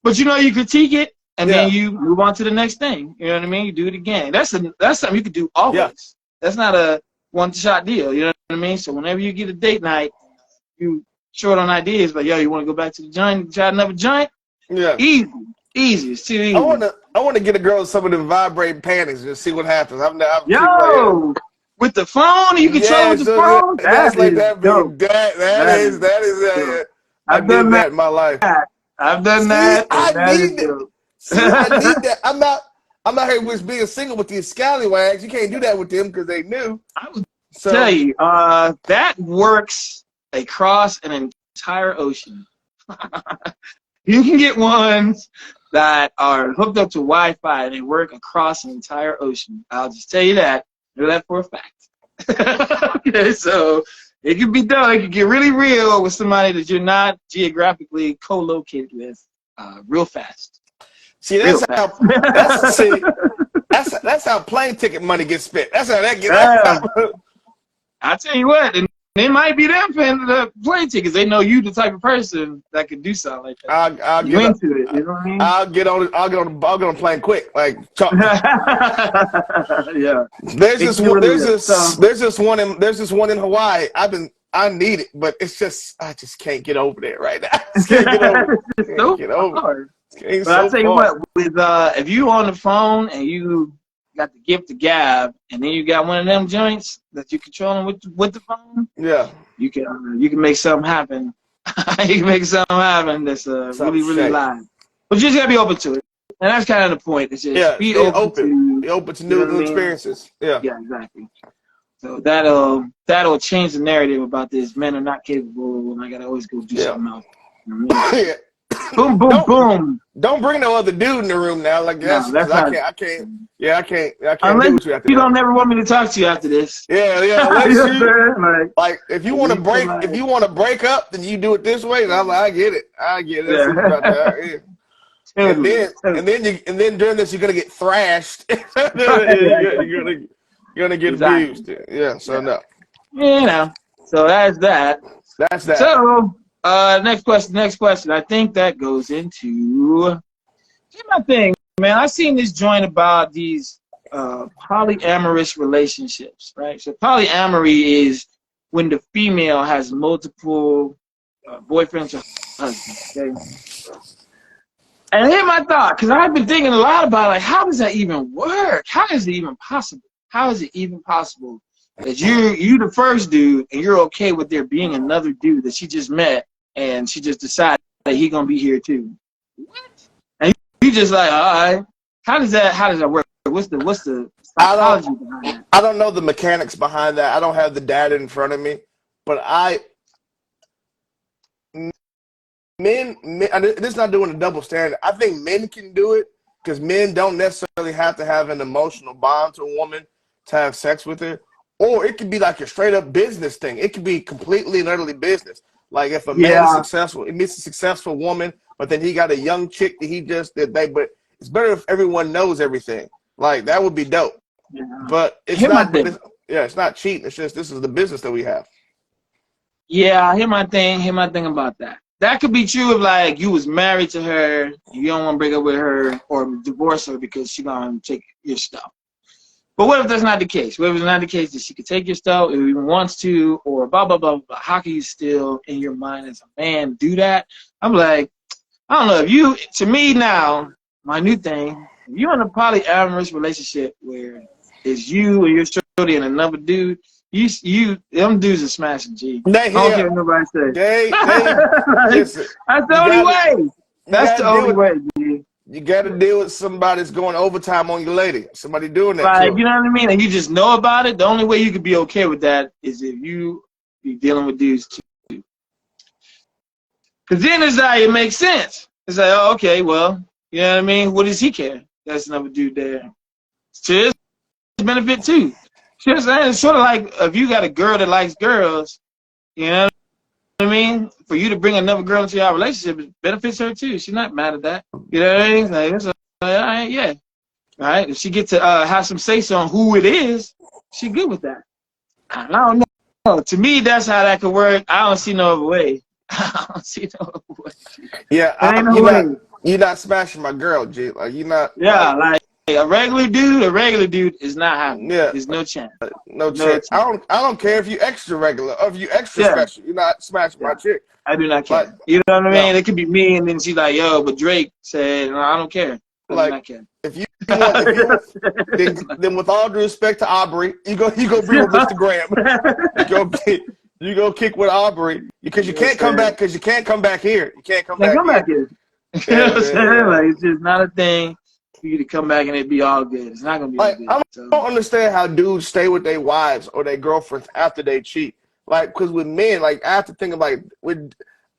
but you critique it, and then you move on to the next thing. You know what I mean? You do it again. That's something you could do always. Yeah. That's not a one-shot deal. You know what I mean? So whenever you get a date night, you short on ideas, but you want to go back to the joint, try another joint? Yeah. Easy. It's too easy. I want to get a girl some of the vibrating panties and just see what happens. With the phone, you control with the phone. That's like that. I've done that in my life. I've done that. I need that. I'm not here with being single with these scallywags. You can't do that with them because they knew. I would tell you, that works across an entire ocean. You can get ones that are hooked up to Wi-Fi and they work across an entire ocean. I'll just tell you that. Know that for a fact. Okay, so it can be done. It can get really real with somebody that you're not geographically co-located with real fast. See, that's how plane ticket money gets spent. That's how that gets. I tell you what, and it might be them paying the plane tickets. They know you the type of person that can do something like that. I'll get into it. You know what I mean? I'll get on the plane quick. Like, yeah. There's this one in Hawaii. I need it, but I just can't get over there right now. I can't get over it. But I'll tell you what, with if you on the phone and you got the gift of gab, and then you got one of them joints that you're controlling with the phone. Yeah, you can make something happen. You can make something happen that's really live. But you just gotta be open to it, and that's kind of the point. It's just be open to new experiences. Yeah, exactly. So that'll change the narrative about this. Men are not capable, and I gotta always go do something else. You know what I mean? Boom, boom. Don't bring no other dude in the room now. Like that's I can't. Yeah, I can't. Unless do with you after you don't never want me to talk to you after this. Yeah. Like if you want to break up, then you do it this way. And I'm like, I get it. Yeah. And then during this, you're gonna get thrashed. You're gonna get abused. Yeah. So no. So that's that. That's that. So. Next question. I think that goes into my thing, man. I seen this joint about these polyamorous relationships, right? So polyamory is when the female has multiple boyfriends or husbands. Okay? And here's my thought, because I've been thinking a lot about like, how does that even work? How is it even possible? How is it even possible that you the first dude and you're okay with there being another dude that she just met? And she just decided that he gonna be here too. What? And you just like, all right. How does that work? What's the psychology behind that? I don't know the mechanics behind that. I don't have the data in front of me. But men, this is not doing a double standard. I think men can do it because men don't necessarily have to have an emotional bond to a woman to have sex with her. Or it could be like a straight up business thing. It could be completely and utterly business. Like if a man is successful, he meets a successful woman, but then he got a young chick that he just did. But it's better if everyone knows everything. Like that would be dope. Yeah. But it's not. It's not cheating. It's just this is the business that we have. Yeah, hear my thing about that. That could be true if like you was married to her, you don't want to break up with her or divorce her because she gonna take your stuff. But what if that's not the case? What if it's not the case that she could take your stuff if she wants to, or blah, blah, blah, blah. How can you still, in your mind as a man, do that? I'm like, I don't know. To me now, my new thing, if you're in a polyamorous relationship where it's you and your shorty and another dude, them dudes are smashing G. I don't care what nobody says. That's the only way. That's the only way, G. You got to deal with somebody that's going overtime on your lady. Somebody doing that. Like, you know what I mean? And you just know about it. The only way you could be okay with that is if you be dealing with dudes too. Because then it's like, it makes sense. It's like, oh, okay, well, you know what I mean? What does he care? That's another dude there. To his benefit too. Just saying, it's sort of like if you got a girl that likes girls, you know what I mean? For you to bring another girl into your relationship, it benefits her too. She's not mad at that. You know what I mean? Like, it's all right, yeah. All right. If she gets to have some say so on who it is, she good with that. I don't know. To me, that's how that could work. I don't see no other way. I don't see no other way. Yeah, There ain't no way. you're not smashing my girl, G. Like you're not. Yeah, like a regular dude is not happening. Yeah. There's no chance. No chance. I don't care if you extra regular or if you extra special. You're not smashing my chick. I do not care. Like, you know what I mean? no. It could be me, and then she's like, "Yo," but Drake said, "No, I don't care." I do not care. If you want, then with all due respect to Aubrey, you go bring her Mr. Graham. You go kick with Aubrey because you can't come back because you can't come back here. You can't come back here. You know what I'm saying? Like, it's just not a thing for you to come back and it be all good. It's not gonna be all good. I don't understand how dudes stay with their wives or their girlfriends after they cheat. Like, because with men, like, I have to think of like, I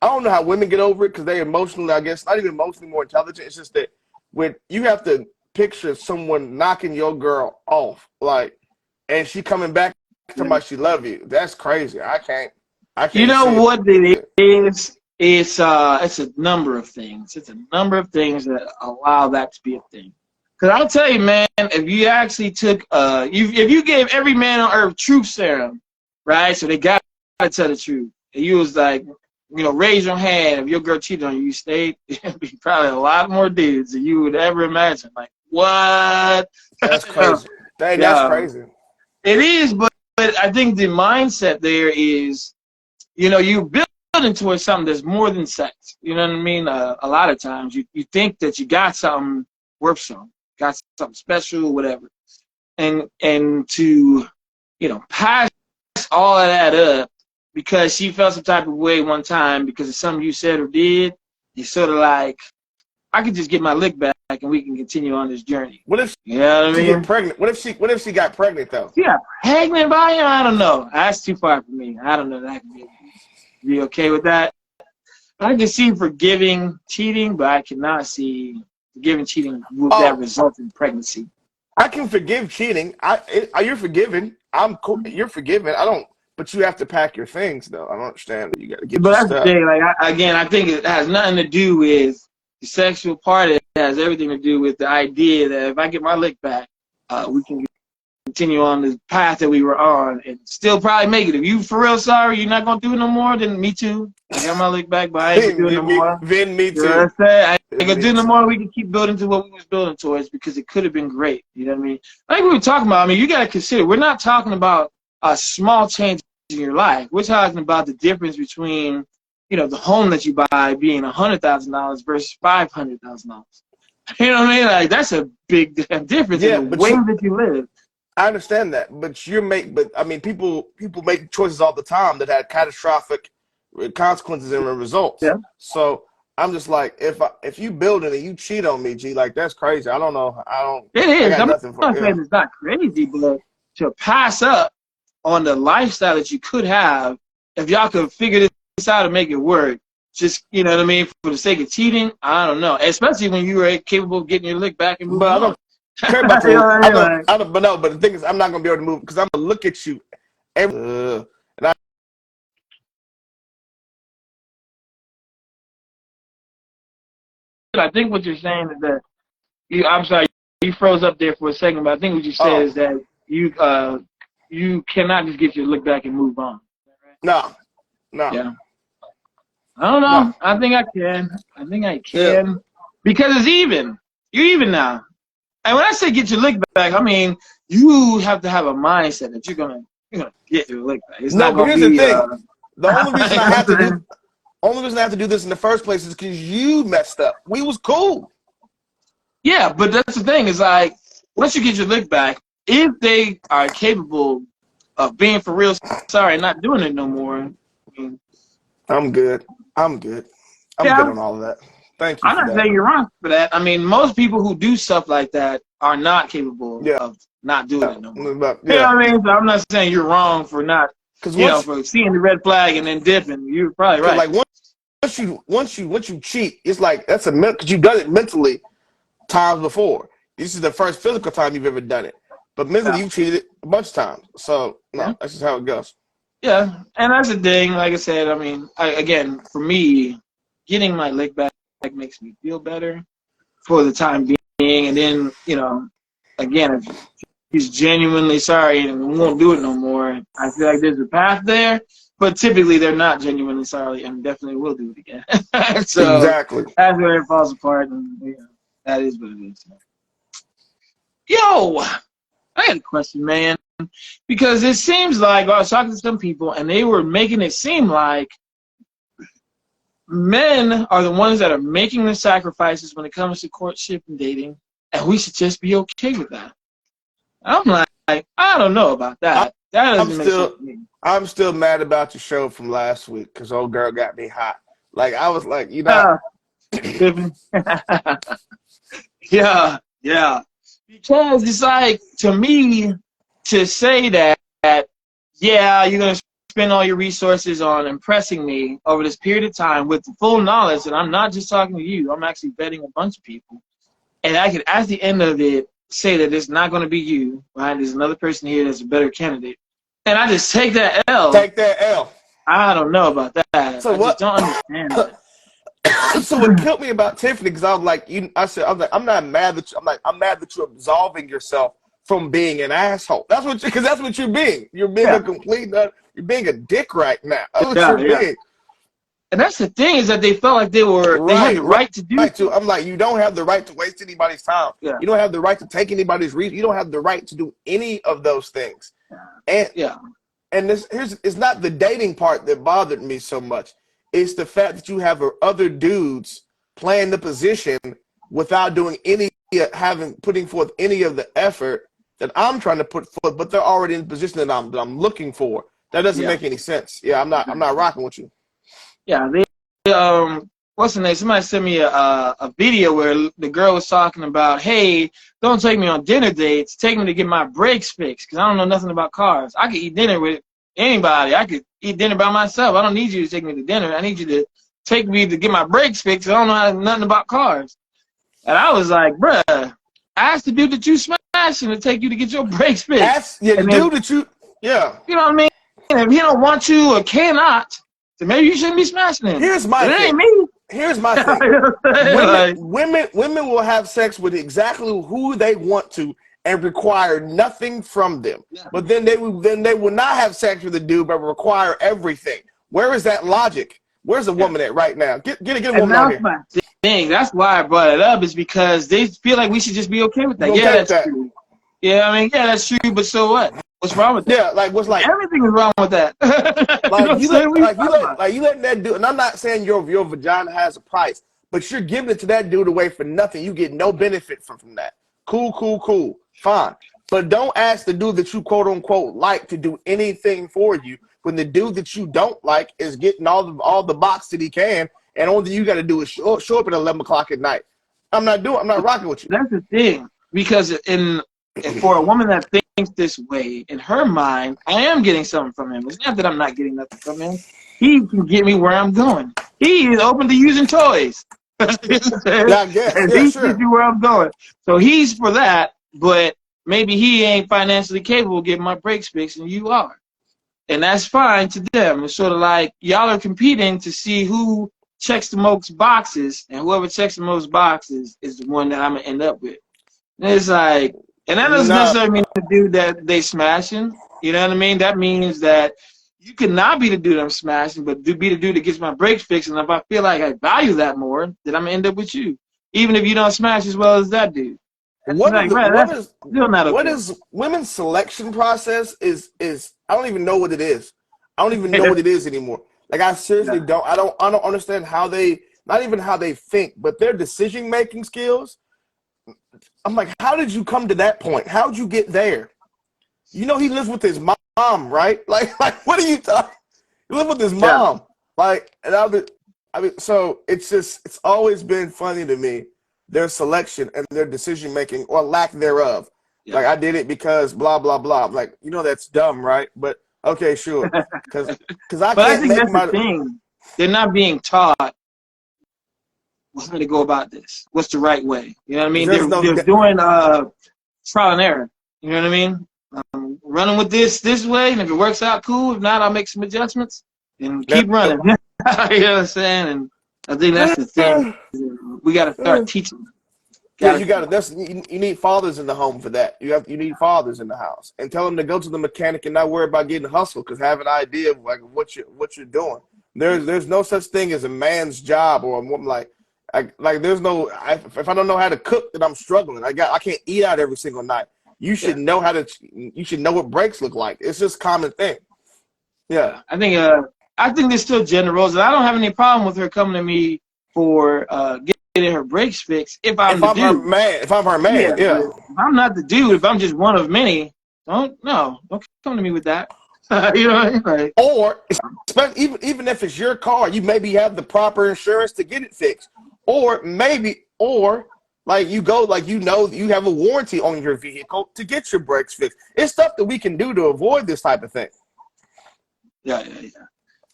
don't know how women get over it because they emotionally, I guess, not even emotionally more intelligent. It's just that when you have to picture someone knocking your girl off, like, and she coming back to my she love you. That's crazy. I can't. You know what it is? It's a number of things. It's a number of things that allow that to be a thing. Because I'll tell you, man, if you actually took if you gave every man on earth truth serum, right? So they got to tell the truth. And you was like, raise your hand if your girl cheated on you. You stayed. It'd be probably a lot more dudes than you would ever imagine. Like, what? That's crazy. That's crazy. It is, but I think the mindset there is, you're building towards something that's more than sex. You know what I mean? A lot of times you think that you got something worth something, got something special, whatever. And to, pass all of that up because she felt some type of way one time because of something you said or did, it's sort of like, I could just get my lick back and we can continue on this journey. What if she get pregnant? What if she got pregnant though? She got pregnant by him? I don't know. That's too far for me. I don't know that I can be okay with that. I can see forgiving cheating, but I cannot see forgiving cheating with that result in pregnancy. I can forgive cheating. You're forgiven. I'm cool. You're forgiven. I don't. But you have to pack your things though. I don't understand. You got to get. But that's the thing. Like I think it has nothing to do with the sexual part. It has everything to do with the idea that if I get my lick back, we can continue on the path that we were on and still probably make it. If you for real sorry, you're not gonna do it no more, then me too. I got my lick back, but I ain't gonna do it no more. Then me too. You know what I'm saying? I ain't gonna do it no more. We can keep building to what we was building towards because it could have been great. You know what I mean? Like we were talking about, you gotta consider we're not talking about a small change in your life. We're talking about the difference between, the home that you buy being $100,000 versus $500,000. You know what I mean? Like that's a big difference in the way that you live. I understand that, but people make choices all the time that had catastrophic consequences and results. Yeah. So I'm just like, if you build it and you cheat on me, G, like that's crazy. I don't know. It is. I'm not saying it's not crazy, but to pass up on the lifestyle that you could have if y'all could figure this out and make it work. Just, you know what I mean, for the sake of cheating, I don't know. Especially when you were capable of getting your lick back and moving on. I don't care about but the thing is, I'm not gonna be able to move because I'm gonna look at you. I think what you're saying is that I'm sorry, you froze up there for a second, but I think what you said is that you cannot just get your lick back and move on. No. Yeah. I don't know. No. I think I can. Because it's even. You're even now. And when I say get your lick back, I mean you have to have a mindset that you're gonna get your lick back. It's not but gonna here's be, the thing. The only reason I have to do this in the first place is because you messed up. We was cool. Yeah, but that's the thing. Is like once you get your lick back, if they are capable of being for real sorry and not doing it no more, I'm good. I'm good on all of that. Thank you. I'm not saying you're wrong for that. I mean, most people who do stuff like that are not capable of not doing it no more. You know what I mean? So I'm not saying you're wrong for not, for seeing the red flag and then dipping. You're probably right. Like once you cheat, it's like that's because you've done it mentally times before. This is the first physical time you've ever done it. But mentally, Yeah. you cheated a bunch of times. So no, Yeah. that's just how it goes. Yeah, and that's the thing. Like I said, I mean, again, for me, getting my lick back makes me feel better for the time being. And then, again, if he's genuinely sorry and we won't do it no more, I feel like there's a path there. But typically, they're not genuinely sorry and definitely will do it again. So Exactly. that's where it falls apart, and that is what it is. Yo, I got a question, man. Because it seems like I was talking to some people and they were making it seem like men are the ones that are making the sacrifices when it comes to courtship and dating, and we should just be okay with that. I'm like, I don't know about that. That doesn't make sense to me. I'm still mad about your show from last week because old girl got me hot. Like I was like, you know. Yeah. Because it's like, to me, to say that, yeah, you're going to spend all your resources on impressing me over this period of time with the full knowledge that I'm not just talking to you, I'm actually vetting a bunch of people. And I could, at the end of it, say that it's not going to be you, right? There's another person here that's a better candidate. And I just take that L. Take that L. I don't know about that. So I what? just don't understand that. So what killed me about Tiffany, because I was like, I'm not mad that you, I'm mad that you're absolving yourself from being an asshole. That's what, because that's what you're being. You're being a complete nut. You're being a dick right now. That's what you're being. And that's the thing, is that they felt like they had the right to do it. I'm like, you don't have the right to waste anybody's time. Yeah. You don't have the right to take anybody's reason. You don't have the right to do any of those things. And it's not the dating part that bothered me so much. It's the fact that you have other dudes playing the position without doing putting forth any of the effort that I'm trying to put forth, but they're already in the position that I'm looking for. That doesn't make any sense. Yeah, I'm not rocking with you. Yeah, what's the name? Somebody sent me a video where the girl was talking about, hey, don't take me on dinner dates. Take me to get my brakes fixed, because I don't know nothing about cars. I could eat dinner with anybody. I could eat dinner by myself. I don't need you to take me to dinner. I need you to take me to get my brakes fixed. I don't know nothing about cars. And I was like, bruh, ask the dude that you smashing to take you to get your brakes fixed. Ask the dude that you, yeah. You know what I mean? And if he don't want you or cannot, then maybe you shouldn't be smashing him. Here's my thing. It ain't me. Here's my thing. Women will have sex with exactly who they want to and require nothing from them. Yeah. But then they will not have sex with a dude but require everything. Where is that logic? Where's the woman at right now? Get a woman out here. My thing. That's why I brought it up, is because they feel like we should just be okay with that. That's true. Yeah, I mean, that's true, but so what? What's wrong with that? Yeah, like what's like everything is wrong with that. you letting that dude, and I'm not saying your vagina has a price, but you're giving it to that dude away for nothing. You get no benefit from that. Cool, fine. But don't ask the dude that you quote unquote like to do anything for you when the dude that you don't like is getting all the box that he can, and all that you got to do is show up at 11 o'clock at night. I'm not rocking with you. That's the thing, because for a woman that thinks this way, in her mind, I am getting something from him. It's not that I'm not getting nothing from him. He can get me where I'm going. He is open to using toys. And he gets me where I'm going. So he's for that, but maybe he ain't financially capable of getting my brakes fixed, and you are. And that's fine to them. It's sort of like y'all are competing to see who checks the most boxes, and whoever checks the most boxes is the one that I'm going to end up with. And it's like, and that doesn't necessarily mean the dude that they smashing. You know what I mean? That means that you could not be the dude I'm smashing, but be the dude that gets my brakes fixed. And if I feel like I value that more, then I'm going to end up with you. Even if you don't smash as well as that dude. What is women's selection process is I don't even know what it is. I don't even know what it is anymore. Like I seriously don't. I don't understand how they, not even how they think, but their decision making skills. I'm like, how did you come to that point? How did you get there? You know, he lives with his mom, right? Like what are you talking? He lives with his mom. Like, and I mean, so it's always been funny to me, their selection and their decision making or lack thereof. Yeah. Like I did it because blah blah blah. I'm like, you know, that's dumb, right? But okay, sure. Because I think that's the thing. They're not being taught how to go about this. What's the right way? You know what I mean? They're doing trial and error. You know what I mean? Running with this way, and if it works out, cool. If not, I'll make some adjustments and keep running. You know what I'm saying? And I think that's the thing. We got to start teaching. Yeah, you got to. That's you need fathers in the home for that. You need fathers in the house, and tell them to go to the mechanic and not worry about getting hustled, because have an idea of like what you're doing. There's no such thing as a man's job or a woman like there's no. If I don't know how to cook, then I'm struggling. I can't eat out every single night. You should know how to. You should know what breaks look like. It's just a common thing. Yeah, I think there's still gender roles, and I don't have any problem with her coming to me for getting her brakes fixed if I'm the dude. If I'm her man, yeah. If I'm not the dude, if I'm just one of many, don't come to me with that. You know what I mean? Like, or even if it's your car, you maybe have the proper insurance to get it fixed, or like you have a warranty on your vehicle to get your brakes fixed. It's stuff that we can do to avoid this type of thing. Yeah.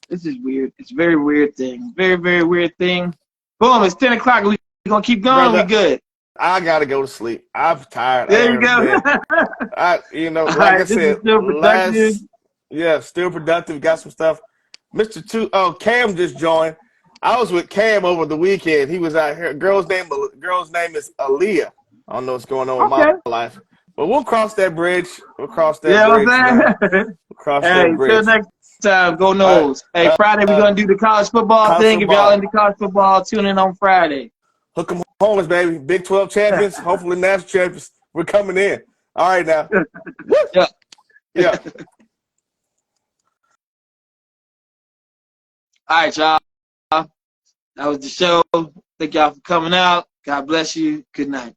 This is weird. It's a very weird thing. Very, very weird thing. Boom, it's 10 o'clock. We're going to keep going. Brother, we good. I got to go to sleep. I'm tired. There you go. I said, still productive. Got some stuff. Cam just joined. I was with Cam over the weekend. He was out here. Girl's name is Aaliyah. I don't know what's going on with my life. But we'll cross that bridge. We'll cross that bridge. We'll cross that bridge. Till next time, go Noles. Hey, Friday we're going to do the college football thing. If y'all into college football, tune in on Friday. Hook 'em homers, baby. Big 12 champions, hopefully national champions. We're coming in. All right now. Yeah. All right, y'all. That was the show. Thank y'all for coming out. God bless you. Good night.